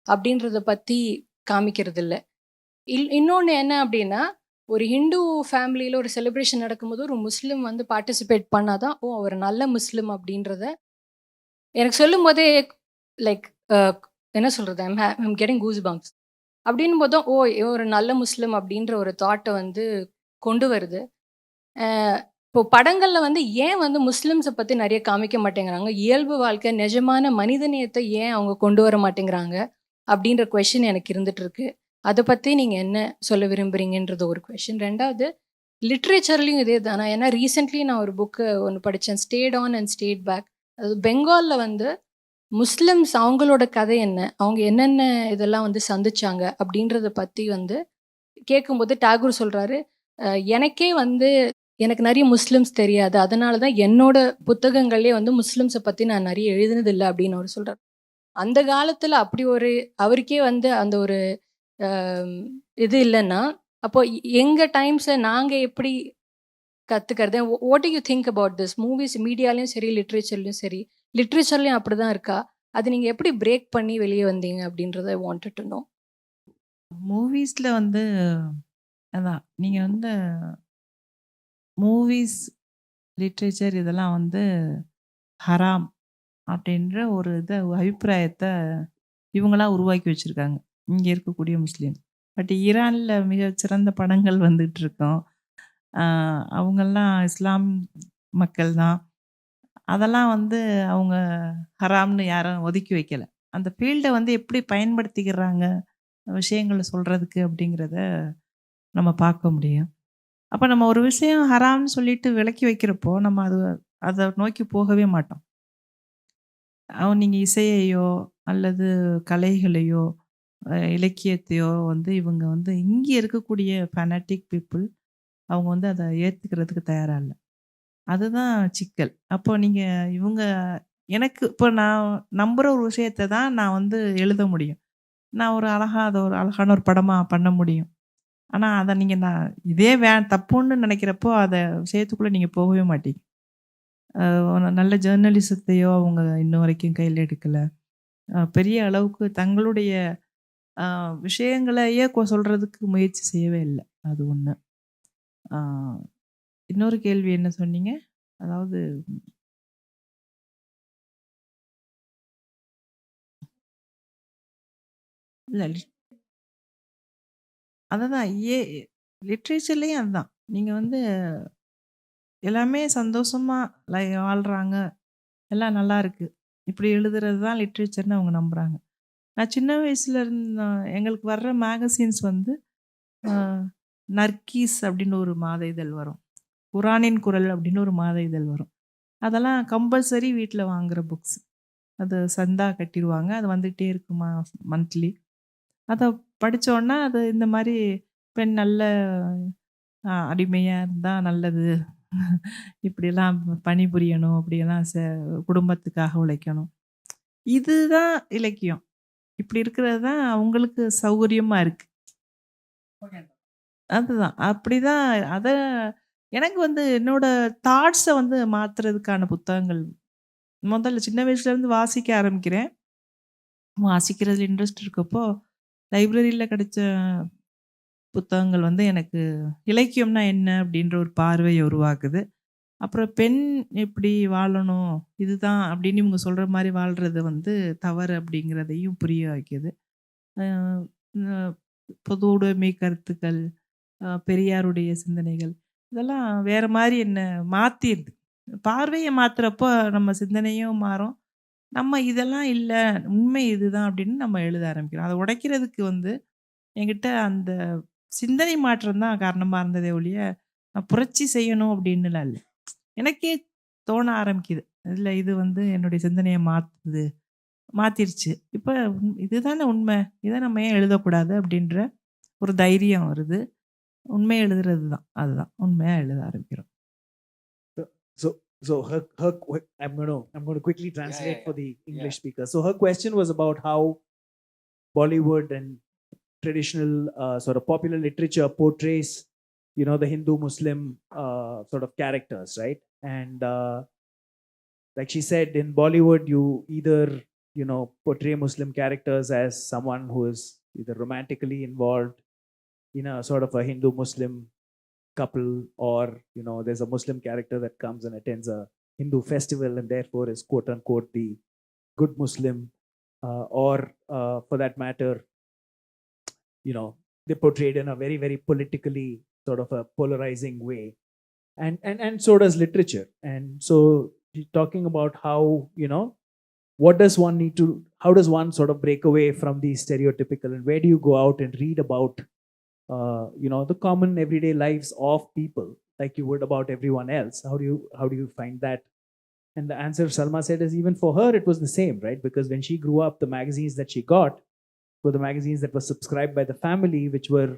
அப்படின்றத பத்தி காமிக்கிறதில்ல. இன்னொன்னு என்ன அப்படின்னா, ஒரு ஹிந்து ஃபேமிலியில ஒரு செலிப்ரேஷன் நடக்கும்போது, ஒரு முஸ்லிம் வந்து பார்ட்டிசிபேட் பண்ணா தான், ஓ! அவர் நல்ல முஸ்லிம் அப்படின்றத எனக்கு சொல்லும்போதே லைக் என்ன சொல்றது? I'm getting goose bumps. அப்படின்னும்போது தான், ஓ! இவன் ஒரு நல்ல முஸ்லிம் அப்படின்ற ஒரு தாட்ட வந்து கொண்டு வருது. இப்போ படங்கள்ல வந்து ஏன் வந்து முஸ்லிம்ஸ பத்தி நெறைய காமிக்க மாட்டேங்கிறாங்க? இயல்பு வாழ்க்கை, நிஜமான மனிதநேயத்த ஏன் அவங்க கொண்டு வர மாட்டேங்கிறாங்க? அப்படின்ற கொஸ்டின் எனக்கு இருந்துட்டு இருக்கு. அத பத்தி நீங்க என்ன சொல்ல விரும்புறீங்கன்றது ஒரு கொஸ்டின். 2வது லிட்ரேச்சர்லயும் இதே தானா? ஏன்னா ரீசென்ட்லி நான் ஒரு புக்கு ஒண்ணு படிச்சேன். State on and state back. அது பெங்கால்ல வந்து முஸ்லிம்ஸ் அவங்களோட கதை என்ன? அவங்க என்னென்ன இதெல்லாம் வந்து சந்திச்சாங்க? அப்படின்றத பத்தி வந்து கேட்கும்போது டாகூர் சொல்றாரு, எனக்கே வந்து எனக்கு நெறைய முஸ்லிம்ஸ் தெரியாது. அதனால தான் என்னோட புத்தகங்கள்லயே வந்து முஸ்லிம்ஸ பத்தி நான் நெறைய எழுதினதில்ல அப்படின்னு அவரு சொல்றாரு. அந்த காலத்துல அப்படி ஒரு அவருக்கே வந்து அந்த ஒரு அ இது இல்லன்னா, அப்போ எங்க டைம்ஸ்ல நாங்க எப்படி கத்துக்கிறது? What do you think about this? Movies மீடியாலயும் சரி, லிட்ரேச்சர்லயும் சரி. லிட்ரேச்சர்லயும் அப்படிதான் இருக்கா? அது நீங்க எப்படி பிரேக் பண்ணி வெளிய வந்தீங்க அப்படின்றத ஐ வாண்டட் டூ நோ. மூவிஸ்ல வந்து அதான் நீங்க வந்து மூவிஸ், லிட்ரேச்சர் இதெல்லாம் வந்து ஹராம் அப்படின்ற ஒரு அபிப்பிராயத்த இவங்களா உருவாக்கி வச்சிருக்காங்க. இங்க இருக்கக்கூடிய முஸ்லீம். பட் ஈரான்ல மிகச்சிறந்த படங்கள் வந்துட்டு இருக்கும். அவங்கெல்லாம் இஸ்லாம் மக்கள் தான். அதெல்லாம் வந்து அவங்க ஹராம்னு யாரும் ஒதுக்கி வைக்கல. அந்த ஃபீல்ட வந்து எப்படி பயன்படுத்திக்கிறாங்க, விஷயங்கள சொல்றதுக்கு அப்படிங்கிறத நம்ம பார்க்க முடியும். அப்ப நம்ம ஒரு விஷயம் ஹராம்னு சொல்லிட்டு விலக்கி வைக்கிறப்போ, நம்ம அத நோக்கி போகவே மாட்டோம். நீங்க இசையையோ, அல்லது கலைகளையோ, இலக்கியத்தையோ வந்து இவங்க வந்து இங்க இருக்கக்கூடிய ஃபேனடிக் பீப்பிள் அவங்க வந்து அத ஏத்துக்கிறதுக்கு தயாரா இல்ல. அதுதான் சிக்கல். அப்போ நீங்க இவங்க எனக்கு இப்போ நான் நம்புற ஒரு விஷயத்த தான் நான் வந்து எழுத முடியும். நான் அத ஒரு அழகான ஒரு படமா பண்ண முடியும். ஆனா, அத நீங்க இதே தப்புன்னு நெனைக்கிறப்போ, அத விஷயத்துக்குள்ள நீங்க போகவே மாட்டீங்க. நல்ல ஜெர்னலிசத்தையோ அவங்க இன்ன வரைக்கும் கையில எடுக்கல. பெரிய அளவுக்கு தங்களுடைய விஷயங்களையே சொல்றதுக்கு முயற்சி செய்யவே இல்ல. அது ஒண்ணு. ஆ இன்னொரு கேள்வி என்ன சொன்னீங்க? அதாவது இல்ல அததான் லிட்ரேச்சர்லயும் அதுதான். நீங்க வந்து எல்லாமே சந்தோஷமா வாழ்றாங்க. எல்லாம் நல்லா இருக்கு. இப்படி எழுதுறது தான் லிட்ரேச்சர்ன்னு அவங்க நம்புறாங்க. நான் சின்ன வயசுல இருந்த எங்களுக்கு வர்ற மேகசின்ஸ் வந்து அ நர்கீஸ் அப்படின்னு ஒரு மாத இதழ் வரும். குரானின் குரல் அப்படின்னு ஒரு மாத இதழ் வரும். அதெல்லாம் கம்பல்சரி வீட்ல வாங்குற புக்ஸ். அது சந்தா கட்டிருவாங்க. அது வந்துகிட்டே இருக்குமா மந்த்லி. அத படிச்சோன்னா, அது இந்த மாரி பெண் நல்ல அடிமையா இருந்தா நல்லது. இப்படிலாம் பணிபுரியணும், அப்படியெல்லாம் குடும்பத்துக்காக உழைக்கணும். இதுதான் இலக்கியம். இப்படி இருக்கிறது தான் அவங்களுக்கு சௌகரியமா இருக்கு. அதுதான். அப்படிதான் அத எனக்கு வந்து என்னோட தாட்ஸ வந்து மாத்துறதுக்கான புத்தகங்கள். முதல்ல சின்ன வயசுலேருந்து வாசிக்க ஆரம்பிக்கிறேன். வாசிக்கிறதுல இன்ட்ரெஸ்ட் இருக்கப்போ, லைப்ரரியில கிடைச்ச புத்தகங்கள் வந்து எனக்கு இலக்கியம்னா என்ன அப்படின்ற ஒரு பார்வைய உருவாக்குது. அப்புறம் பெண் எப்படி வாழணும், இதுதான் அப்படின்னு இவங்க சொல்ற மாரி வாழ்றது வந்து தவறு அப்படிங்கிறதையும் புரிய வைக்குது. அ அ பொது உடைமை கருத்துக்கள், பெரியாருடைய சிந்தனைகள், இதெல்லாம் வேற மாரி என்ன மாத்திருது. பார்வைய மாத்துறப்போ நம்ம சிந்தனையும் மாறும். நம்ம இதெல்லாம் இல்ல, உண்மை இதுதான் அப்படின்னு நம்ம எழுத ஆரம்பிக்கிறோம். அத உடைக்கிறதுக்கு வந்து என்கிட்ட அந்த சிந்தனை மாற்றம் தான் காரணமா இருந்ததே ஒழிய, நான் புரட்சி செய்யணும் அப்படின்னுலாம் இல்ல. எனக்கே தோண ஆரம்பிக்குது. இல்ல இது வந்து என்னுடைய சிந்தனைய மாத்துது, மாத்திருச்சு. இப்ப இதுதானே உண்மை. இத நம்ம ஏன் எழுதக்கூடாது அப்படின்ற ஒரு தைரியம் வருது. உண்மைய எழுதுறது தான். அதுதான். உண்மையா எழுத ஆரம்பிக்கிறோம். So so I'm going to quickly translate for the English speaker. So her question was about how Bollywood and traditional sort of popular literature portrays, the Hindu Muslim sort of characters, right? And like she said, in Bollywood, you either portray Muslim characters as someone who is either romantically involved in a sort of a Hindu Muslim couple, or there's a Muslim character that comes and attends a Hindu festival and therefore is quote unquote the good Muslim, or for that matter, they're portrayed in a very very politically sort of a polarizing way, and so does literature. And so she's talking about how, what does one need to, how does one sort of break away from these stereotypical, and where do you go out and read about the common everyday lives of people like you would about everyone else? How do you find that? And the answer Salma said is, even for her it was the same, right? Because when she grew up, the magazines that she got were the magazines that were subscribed by the family, which were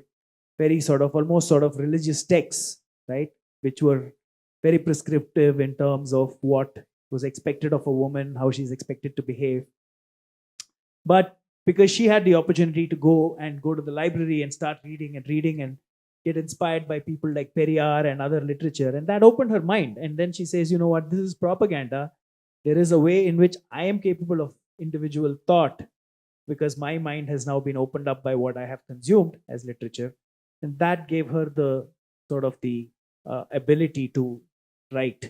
very sort of almost sort of religious texts, right? Which were very prescriptive in terms of what was expected of a woman, how she's expected to behave. But because she had the opportunity to go to the library and start reading and get inspired by people like Periyar and other literature, and that opened her mind. And then she says, you know what, this is propaganda. There is a way in which I am capable of individual thought, because my mind has now been opened up by what I have consumed as literature. And that gave her the sort of the ability to write.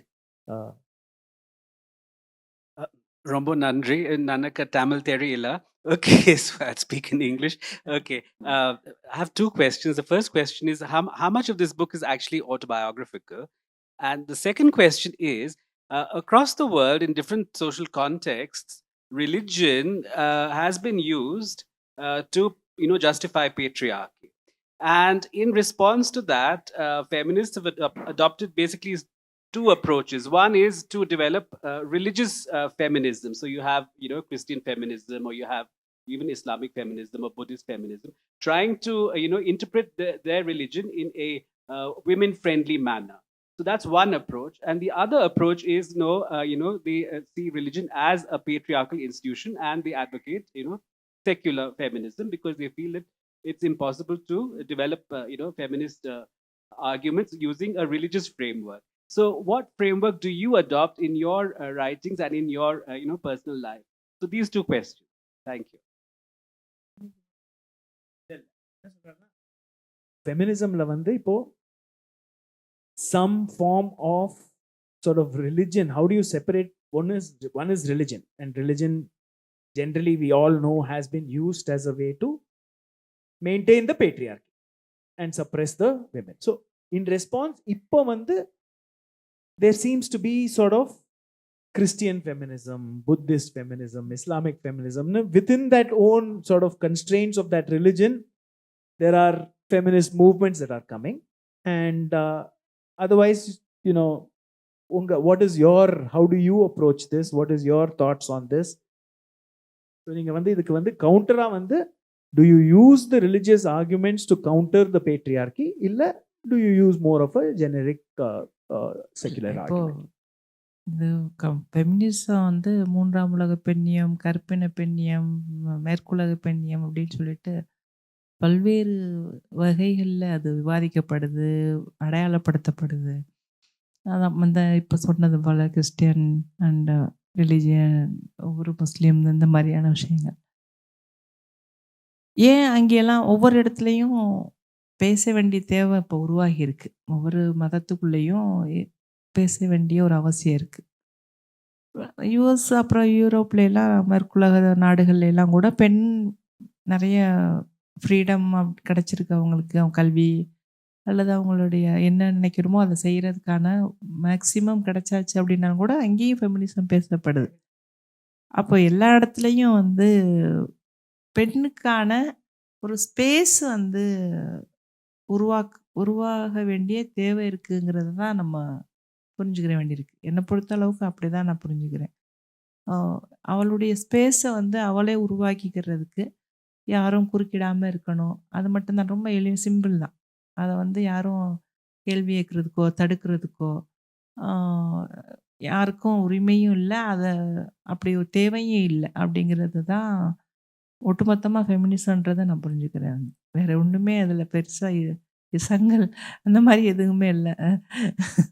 Rombo Nandri, Nanaka Tamil Terila. Okay, so I speak in English. Okay, I have two questions. The first question is how much of this book is actually autobiographical? And the second question is, across the world in different social contexts, religion has been used to justify patriarchy. And in response to that, feminists have adopted basically two approaches. One is to develop religious feminism. So you have Christian feminism, or you have even Islamic feminism or Buddhist feminism, trying to interpret their religion in a women friendly manner. So that's one approach. And the other approach is they see religion as a patriarchal institution, and they advocate secular feminism, because they feel that it's impossible to develop feminist arguments using a religious framework. So what framework do you adopt in your writings and in your personal life? So these two questions. Thank you. ஃபெமினிசம்ல வந்து இப்போ some form of sort of religion. How do you separate? One is religion, and religion generally we all know has been used as a way to maintain the patriarchy and suppress the women. So in response, இப்போ வந்து there seems to be sort of Christian feminism, Buddhist feminism, Islamic feminism. Within that own sort of constraints of that religion, there are feminist movements that are coming. And otherwise, you know, what is your, how do you approach this? What is your thoughts on this? So நீங்க வந்து இதுக்கு வந்து கவுண்டரா வந்து, do you use the religious arguments to counter the patriarchy, இல்ல do you use more of a generic secular இப்போ argument? இது feminism வந்து மூன்றாம் உலக பெண்ணியம், கற்பின பெண்ணியம், மேற்குலக பெண்ணியம் அப்படின்னு சொல்லிட்டு பல்வேறு வகைகளில் அது விவாதிக்கப்படுது, அடையாளப்படுத்தப்படுது. அதான் அந்த இப்போ சொன்னது போல் கிறிஸ்டியன் அண்ட் ரிலிஜியன், ஒவ்வொரு முஸ்லீம், இந்த மாதிரியான விஷயங்கள். ஏன் அங்கெல்லாம் ஒவ்வொரு இடத்துலையும் பேச வேண்டிய தேவை இப்போ உருவாகி இருக்கு. ஒவ்வொரு மதத்துக்குள்ளேயும் பேச வேண்டிய ஒரு அவசியம் இருக்குது. யுஎஸ் அப்புறம் யூரோப்லாம், மேற்குலக நாடுகள்ல எல்லாம் கூட பெண் நிறைய ஃப்ரீடம் கிடச்சிருக்கு அவங்களுக்கு. அவங்க கல்வி அல்லது அவங்களுடைய என்ன நினைக்கிறோமோ அதை செய்கிறதுக்கான மேக்சிமம் கிடைச்சாச்சு அப்படின்னா கூட அங்கேயும் ஃபெமினிசம் பேசப்படுது. அப்போ எல்லா இடத்துலையும் வந்து பெண்ணுக்கான ஒரு ஸ்பேஸ் வந்து உருவாக வேண்டிய தேவை இருக்குங்கிறது தான் நம்ம புரிஞ்சுக்கிற வேண்டியிருக்கு. என்னை பொறுத்த அளவுக்கு அப்படி தான் நான் புரிஞ்சுக்கிறேன். அவளுடைய ஸ்பேஸை வந்து அவளே உருவாக்கிக்கிறதுக்கு யாரும் குறுக்கிடாமல் இருக்கணும். அது மட்டும்தான், ரொம்ப சிம்பிள் தான். அதை வந்து யாரும் கேள்வி கேட்குறதுக்கோ தடுக்கிறதுக்கோ யாருக்கும் உரிமையும் இல்லை, அதை அப்படி ஒரு தேவையும் இல்லை. அப்படிங்கிறது தான் ஒட்டுமொத்தமாக ஃபெமினிசம்ன்றதை நான் புரிஞ்சுக்கிறேன். வேற ஒன்றுமே அதில் பெருசாக இசங்கள் அந்த மாதிரி எதுவுமே இல்லை.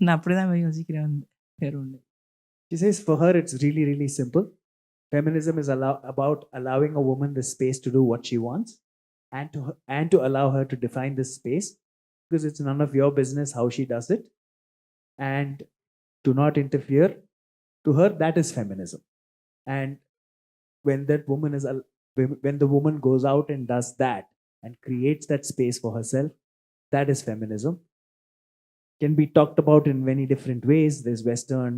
நான் அப்படி தான் யோசிக்கிறேன் வந்து, வேற ஒன்று. She says for her it's really, really simple. Feminism is about allowing a woman the space to do what she wants, and to allow her to define this space, because it's none of your business how she does it, and to not interfere. To her, that is feminism. And when the woman goes out and does that and creates that space for herself, that is feminism. Can be talked about in many different ways. There's Western,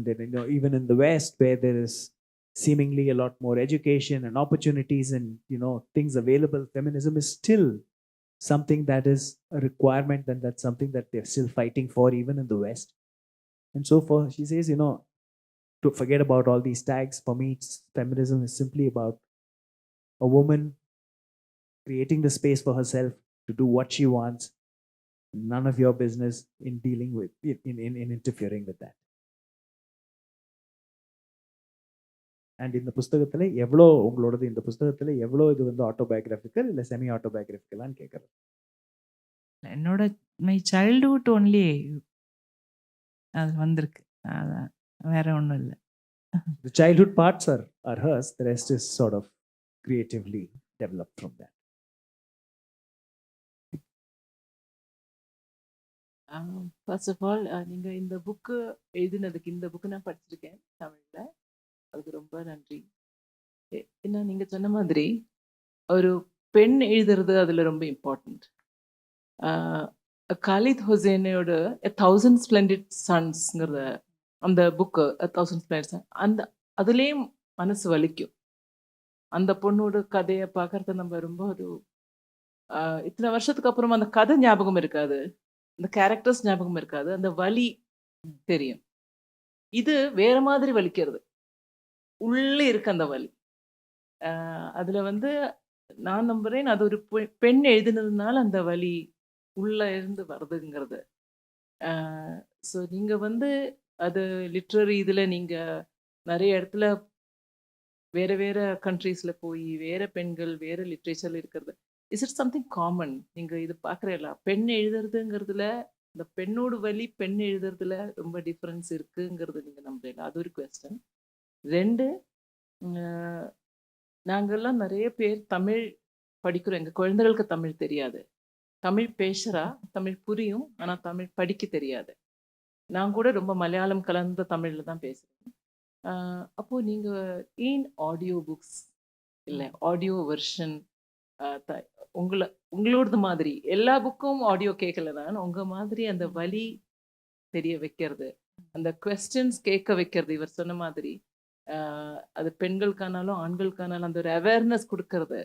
even in the West, where there is seemingly a lot more education and opportunities and things available, feminism is still something that is a requirement, and that's something that they're still fighting for even in the West. And so she says, to forget about all these tags. For me, feminism is simply about a woman creating the space for herself to do what she wants. None of your business in dealing with in interfering with that. And in the புஸ்தகத்துல எவ்வளோ உங்களோடது, இந்த புஸ்தகத்துல எவ்வளோ இது வந்து autobiographical இல்லை semi ஆட்டோபயோகிராஃபிக்கலான்னு கேட்குறேன். என்னோட மை சைல்டுஹுட் ஒன்லி அது வந்திருக்கு, அதான், வேற ஒன்றும் இல்லை. The childhood parts are hers. The rest is sort of creatively developed from that. First of all, நீங்கள் இந்த புக்கு எழுதினதுக்கு, இந்த புக்கு நான் படிச்சிருக்கேன் தமிழில், அதுக்கு ரொம்ப நன்றி. ஏன்னா நீங்கள் சொன்ன மாதிரி ஒரு பெண் எழுதுறது அதில் ரொம்ப இம்பார்ட்டண்ட். காலித் ஹுசேனோட 1000 Splendid Sunsங்கிறத அந்த புக்கு, 1000 Splendid Suns, அந்த அதுலேயும் மனசு வலிக்கும். அந்த பொண்ணோட கதையை பார்க்கறது நம்ம ரொம்ப ஒரு இத்தனை வருஷத்துக்கு அப்புறமா அந்த கதை ஞாபகம் இருக்காது, அந்த கேரக்டர்ஸ் ஞாபகம் இருக்காது, அந்த வலி தெரியும். இது வேற மாதிரி வலிக்கிறது, உள்ளே இருக்கு அந்த வலி. அதில் வந்து நான் நம்புறேன் அது ஒரு பெண் எழுதினதுனால அந்த வலி உள்ள இருந்து வருதுங்கிறது. ஸோ நீங்கள் வந்து அது லிட்ரரி இதில் நீங்கள் நிறைய இடத்துல வேறு வேறு கண்ட்ரீஸில் போய் வேறு பெண்கள் வேறு லிட்ரேச்சரில் இருக்கிறது, இஸ் இட் சம்திங் காமன்? நீங்கள் இது பார்க்குறீங்களா? பெண் எழுதுறதுங்கிறதுல, இந்த பெண்ணோட வலி பெண் எழுதுறதுல ரொம்ப டிஃப்ரென்ஸ் இருக்குங்கிறது நீங்கள் நம்புறீங்களா? அது ஒரு குவெஸ்டன். 2, நாங்கள்லாம் நிறைய பேர் தமிழ் படிக்கிறோம், எங்கள் குழந்தைகளுக்கு தமிழ் தெரியாது. தமிழ் பேசுகிறா, தமிழ் புரியும், ஆனால் தமிழ் படிக்க தெரியாது. நான் கூட ரொம்ப மலையாளம் கலந்த தமிழில் தான் பேசுகிறேன். அப்போது நீங்கள் ஏன் ஆடியோ புக்ஸ் இல்லை ஆடியோ வெர்ஷன், உங்களோடது மாதிரி எல்லா புக்கும் ஆடியோ கேட்கல தான், உங்கள் மாதிரி அந்த வலி தெரிய வைக்கிறது, அந்த கொஸ்டின்ஸ் கேட்க வைக்கிறது, இவர் சொன்ன மாதிரி அது பெண்களுக்கானாலும் ஆண்களுக்கானாலும் அந்த ஒரு அவேர்னஸ் கொடுக்கறது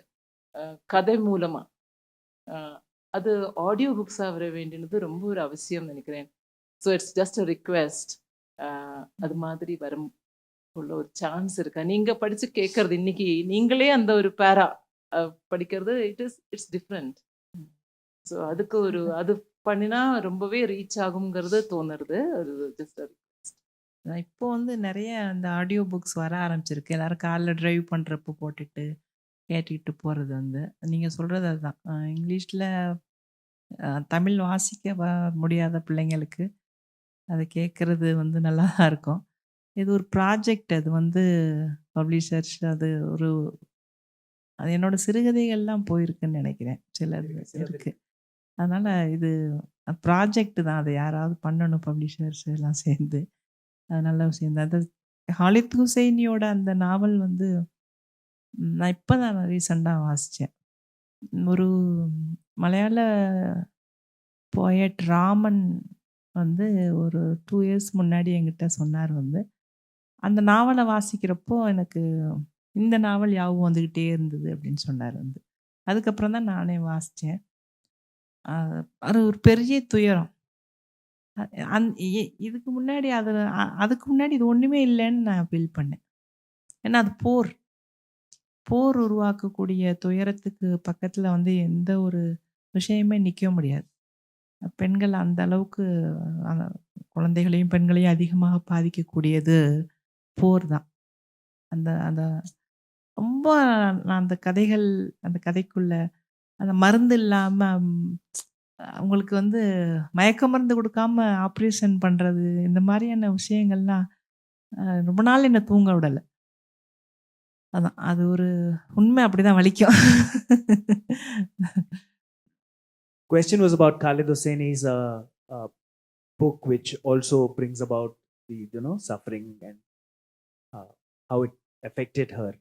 கதை மூலமா அது ஆடியோ புக்ஸாக வர வேண்டியது ரொம்ப ஒரு அவசியம் நினைக்கிறேன். So it's just a request. அது மாதிரி வரும் உள்ள ஒரு சான்ஸ் இருக்கா? நீங்க படிச்சு கேட்கறது இன்னைக்கு நீங்களே அந்த ஒரு பேரா படிக்கிறது இட்ஸ் டிஃப்ரெண்ட். ஸோ அதுக்கு ஒரு அது பண்ணினா ரொம்பவே ரீச் ஆகுங்கிறது தோணுறது. அது ஜஸ்ட் இப்போ வந்து நிறைய அந்த ஆடியோ புக்ஸ் வர ஆரம்பிச்சிருக்கு. எல்லாரும் காலைல டிரைவ் பண்ணுறப்போ போட்டுட்டு கேட்டுக்கிட்டு போகிறது வந்து நீங்கள் சொல்கிறது அதுதான். இங்கிலீஷில் தமிழ் வாசிக்க முடியாத பிள்ளைங்களுக்கு அதை கேட்குறது வந்து நல்லா தான் இருக்கும். இது ஒரு ப்ராஜெக்ட். அது வந்து பப்ளிஷர்ஸ் அது ஒரு அது என்னோட சிறுகதைகள்லாம் போயிருக்குன்னு நினைக்கிறேன். சிலது இருக்கு. அதனால் இது ப்ராஜெக்ட் தான். அதை யாராவது பண்ணணும் பப்ளிஷர்ஸ் எல்லாம் சேர்ந்து. அது நல்ல விஷயம் தான். அது ஹாலித் ஹுசைனியோட அந்த நாவல் வந்து நான் இப்போ தான் ரீசெண்டாக வாசித்தேன். ஒரு மலையாள போயட் ராமன் வந்து ஒரு 2 இயர்ஸ் முன்னாடி என்கிட்ட சொன்னார் வந்து, அந்த நாவலை வாசிக்கிறப்போ எனக்கு இந்த நாவல் ஞாபகம் வந்துக்கிட்டே இருந்தது அப்படின்னு சொன்னார் வந்து. அதுக்கப்புறம் தான் நானே வாசித்தேன். அது ஒரு பெரிய துயரம். இதுக்கு முன்னாடி அதுக்கு முன்னாடி இது ஒன்றுமே இல்லைன்னு நான் ஃபீல் பண்ணேன். ஏன்னா அது போர். போர் உருவாக்கக்கூடிய துயரத்துக்கு பக்கத்தில் வந்து எந்த ஒரு விஷயமே நிற்க முடியாது. பெண்கள் அந்த அளவுக்கு குழந்தைகளையும் பெண்களையும் அதிகமாக பாதிக்கக்கூடியது போர் தான். அந்த அந்த ரொம்ப நான் அந்த கதைகள் அந்த கதைக்குள்ள அந்த மருந்து இல்லாமல் அவங்களுக்கு வந்து மயக்க மருந்து கொடுக்காம ஆப்ரேஷன் பண்ணுறது இந்த மாதிரியான விஷயங்கள்லாம் ரொம்ப நாள் என்னை தூங்க விடலை. அதான் அது ஒரு உண்மை. அப்படிதான் வலிக்கும். Question was about Khalid Hosseini's book, which also brings about the suffering and how it affected her.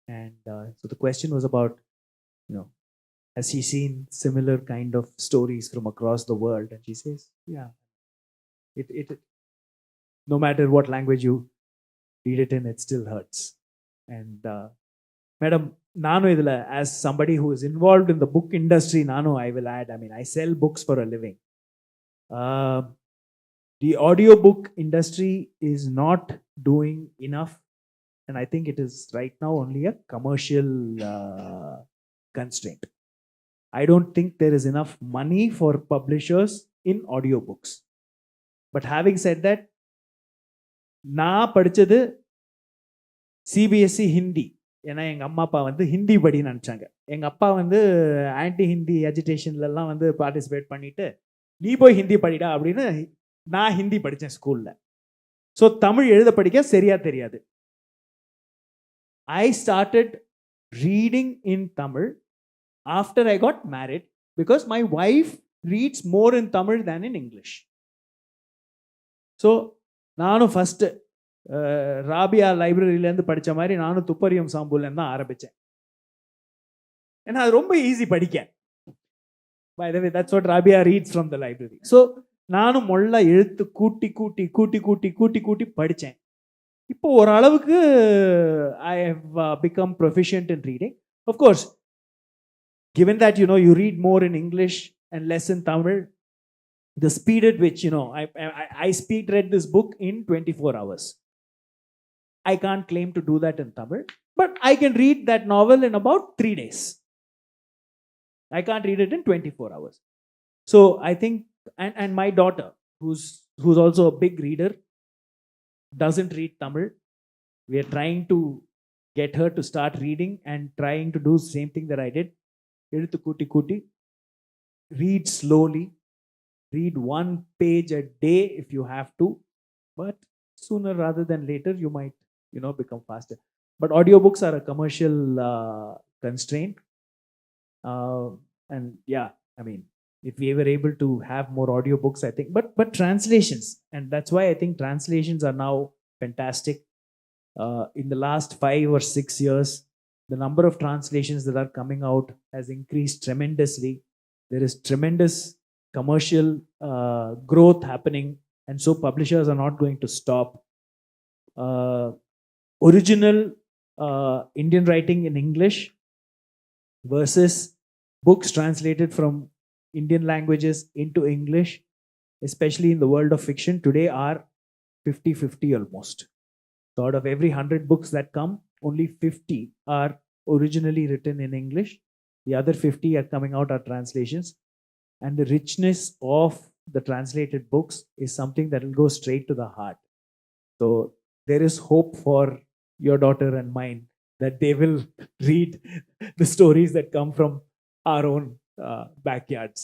And so the question was about, has she seen similar kind of stories from across the world? And she says, yeah, it no matter what language you read it in, it still hurts. And madam, nanu idla, as somebody who is involved in the book industry, nanu I will add, I mean, I sell books for a living. The audiobook industry is not doing enough, and I think it is right now only a commercial constraint. I don't think there is enough money for publishers in audiobooks. But having said that, நான் படித்தது CBSE Hindi. ஏன்னா எங்கள் அம்மா அப்பா வந்து ஹிந்தி படின்னு நினச்சாங்க. எங்கள் அப்பா வந்து ஆன்டி ஹிந்தி அஜிடேஷன்லலாம் வந்து பார்ட்டிசிபேட் பண்ணிவிட்டு நீ போய் ஹிந்தி படிடா அப்படின்னு நான் ஹிந்தி படித்தேன் ஸ்கூலில். ஸோ தமிழ் எழுத படிக்க சரியாக தெரியாது. I started reading in Tamil after I got married because my wife reads more in Tamil than in English. So நானும் ஃபஸ்ட்டு ராபியா லைப்ரரியிலேருந்து படித்த மாதிரி நானும் துப்பரியம் சாம்பூலேருந்து தான் ஆரம்பித்தேன். ஏன்னா அது ரொம்ப ஈஸி படிக்க. By the way, that's what Rabia reads from the library. So நானும் மொள்ள எழுத்து கூட்டி கூட்டி கூட்டி கூட்டி கூட்டி கூட்டி படித்தேன். இப்போ ஓரளவுக்கு I have become proficient in reading. Of course, given that you read more in English and less in Tamil, the speed at which I speed read this book in 24 hours. I can't claim to do that in Tamil, but I can read that novel in about 3 days. I can't read it in 24 hours. So I think, and my daughter, who's also a big reader, doesn't read Tamil. We are trying to get her to start reading and trying to do the same thing that I did. Eduthu kuti kuti, read slowly, read 1 page a day if you have to, but sooner rather than later you might become faster. But audiobooks are a commercial constraint, and yeah, I mean, if we were able to have more audiobooks, I think, but translations, and that's why I think translations are now fantastic. In the last 5 or 6 years, the number of translations that are coming out has increased tremendously. There is tremendous commercial growth happening, and so publishers are not going to stop. original Indian writing in English versus books translated from Indian languages into English, especially in the world of fiction, today are 50-50 almost. So out of every 100 books that come, only 50 are originally written in English. The other 50 are coming out are translations. And the richness of the translated books is something that will go straight to the heart. So there is hope for your daughter and mine that they will read the stories that come from our own backyards.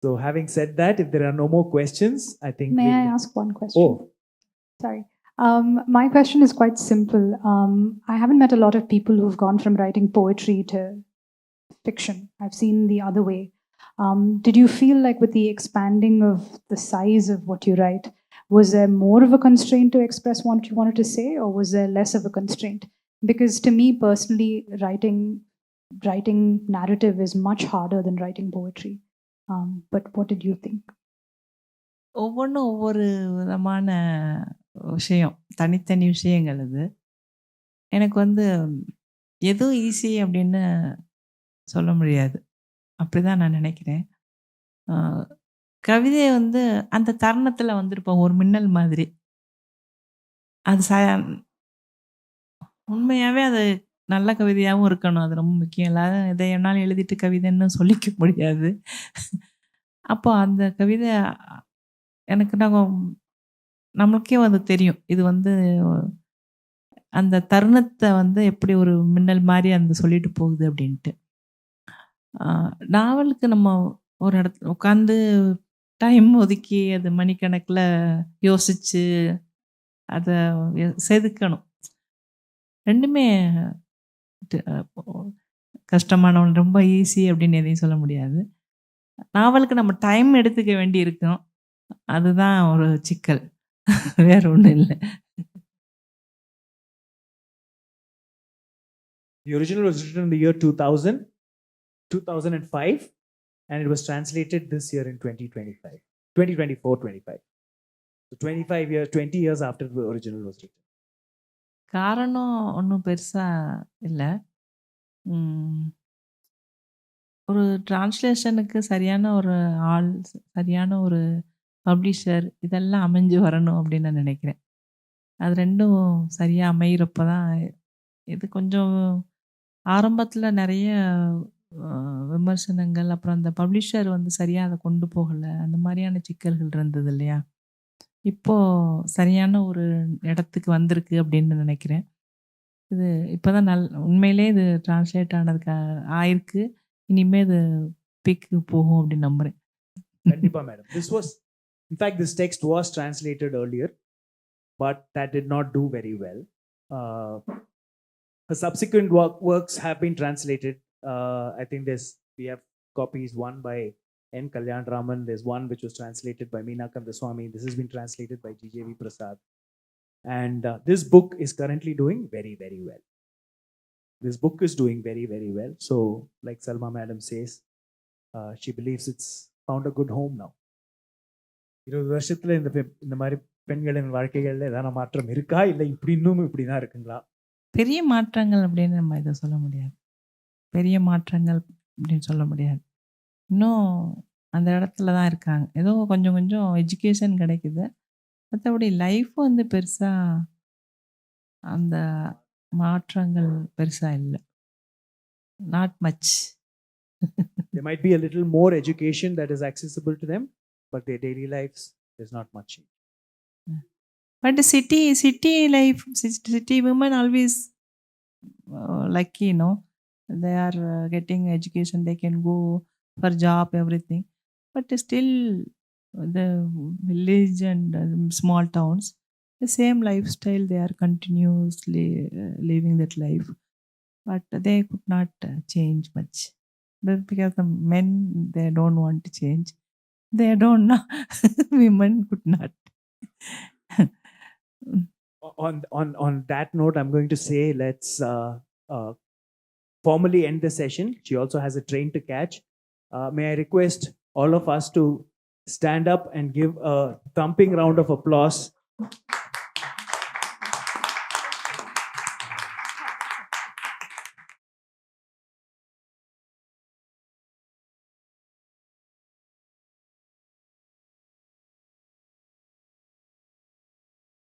So having said that, if there are no more questions, I think May I we'll- ask one question? Oh, Sorry. My question is quite simple. I haven't met a lot of people who've gone from writing poetry to fiction. I've seen the other way. Did you feel like with the expanding of the size of what you write, was there more of a constraint to express what you wanted to say, or was there less of a constraint? Because to me personally, writing narrative is much harder than writing poetry. But what did you think? ஒவ்வொன்றும் ஒவ்வொரு விதமான விஷயம், தனித்தனி விஷயங்கள் அது. எனக்கு வந்து எதுவும் ஈஸி அப்படின்னு சொல்ல முடியாது. அப்படிதான் நான் நினைக்கிறேன். கவிதை வந்து அந்த தருணத்தில் வந்திருப்போம் ஒரு மின்னல் மாதிரி. அது உண்மையாகவே அது நல்ல கவிதையாகவும் இருக்கணும். அது ரொம்ப முக்கியம். எல்லாரும் எதை வேணாலும் எழுதிட்டு கவிதைன்னு சொல்லிக்க முடியாது. அப்போ அந்த கவிதை எனக்கு நம்மளுக்கே வந்து தெரியும். இது வந்து அந்த தருணத்தை வந்து எப்படி ஒரு மின்னல் மாதிரி அந்த சொல்லிட்டு போகுது அப்படின்ட்டு. நாவலுக்கு நம்ம ஒரு இடத்துல உட்காந்து டைம் ஒதுக்கி அது மணிக்கணக்கில் யோசித்து அதை செதுக்கணும். ரெண்டுமே கஷ்டமான ஒன்று. ரொம்ப ஈஸி அப்படின்னு எதையும் சொல்ல முடியாது. நாவலுக்கு நம்ம டைம் எடுத்துக்க வேண்டி இருக்கும். அதுதான் ஒரு சிக்கல், வேற ஒன்றும் இல்லை. The original was written in the year 2005, and it was translated this year in 2024-25. So 20 years after the original was written. காரணம் ஒன்றும் பெருசாக இல்லை. ஒரு டிரான்ஸ்லேஷனுக்கு சரியான ஒரு ஆள், சரியான ஒரு பப்ளிஷர், இதெல்லாம் அமைஞ்சு வரணும் அப்படின்னு நான் நினைக்கிறேன். அது ரெண்டும் சரியாக அமைகிறப்ப தான் இது கொஞ்சம் ஆரம்பத்தில் நிறைய விமர்சனங்கள், அப்புறம் அந்த பப்ளிஷர் வந்து சரியாக அதை கொண்டு போகலை, அந்த மாதிரியான சிக்கல்கள் இருந்தது இல்லையா. இப்போது சரியான ஒரு இடத்துக்கு வந்திருக்கு அப்படின்னு நினைக்கிறேன். இது இப்போ தான் உண்மையிலே இது டிரான்ஸ்லேட் ஆனதுக்கு ஆயிருக்கு. இனிமேல் இது பீக்கு போகும் அப்படின்னு நம்புகிறேன். Kandipa madam. In fact, this text was translated earlier, but that did not do very well. Her subsequent works have been translated. I think we have copies, one by N. Kalyan Raman. There's one which was translated by Meena Kandaswamy. This has been translated by G.J.V. Prasad. And this book is currently doing very, very well. This book is doing very, very well. So, like Salma madam says, she believes it's found a good home now. 20 வருஷத்துல இந்த மாதிரி பெண்களின் வாழ்க்கைகளில் ஏதாவது மாற்றம் இருக்கா, இல்லை இப்படி இன்னும் இப்படி தான் இருக்குங்களா? பெரிய மாற்றங்கள் அப்படின்னு நம்ம இதை சொல்ல முடியாது. பெரிய மாற்றங்கள் அப்படின்னு சொல்ல முடியாது. இன்னும் அந்த இடத்துல தான் இருக்காங்க. ஏதோ கொஞ்சம் கொஞ்சம் எஜுகேஷன் கிடைக்குது. மற்றபடி லைஃப் வந்து பெருசாக அந்த மாற்றங்கள் பெருசாக இல்லை. Not much. There might be a little more education that is accessible to them, but their daily lives, there's not much change. But city life, city women always lucky, they are getting education, they can go for job, everything. But still the village and small towns, the same lifestyle, they are continuously living that life. But they could not change much. Because the men, they don't want to change. They don't know. Women could not. On that note, I'm going to say let's formally end the session. She also has a train to catch. May I request all of us to stand up and give a thumping round of applause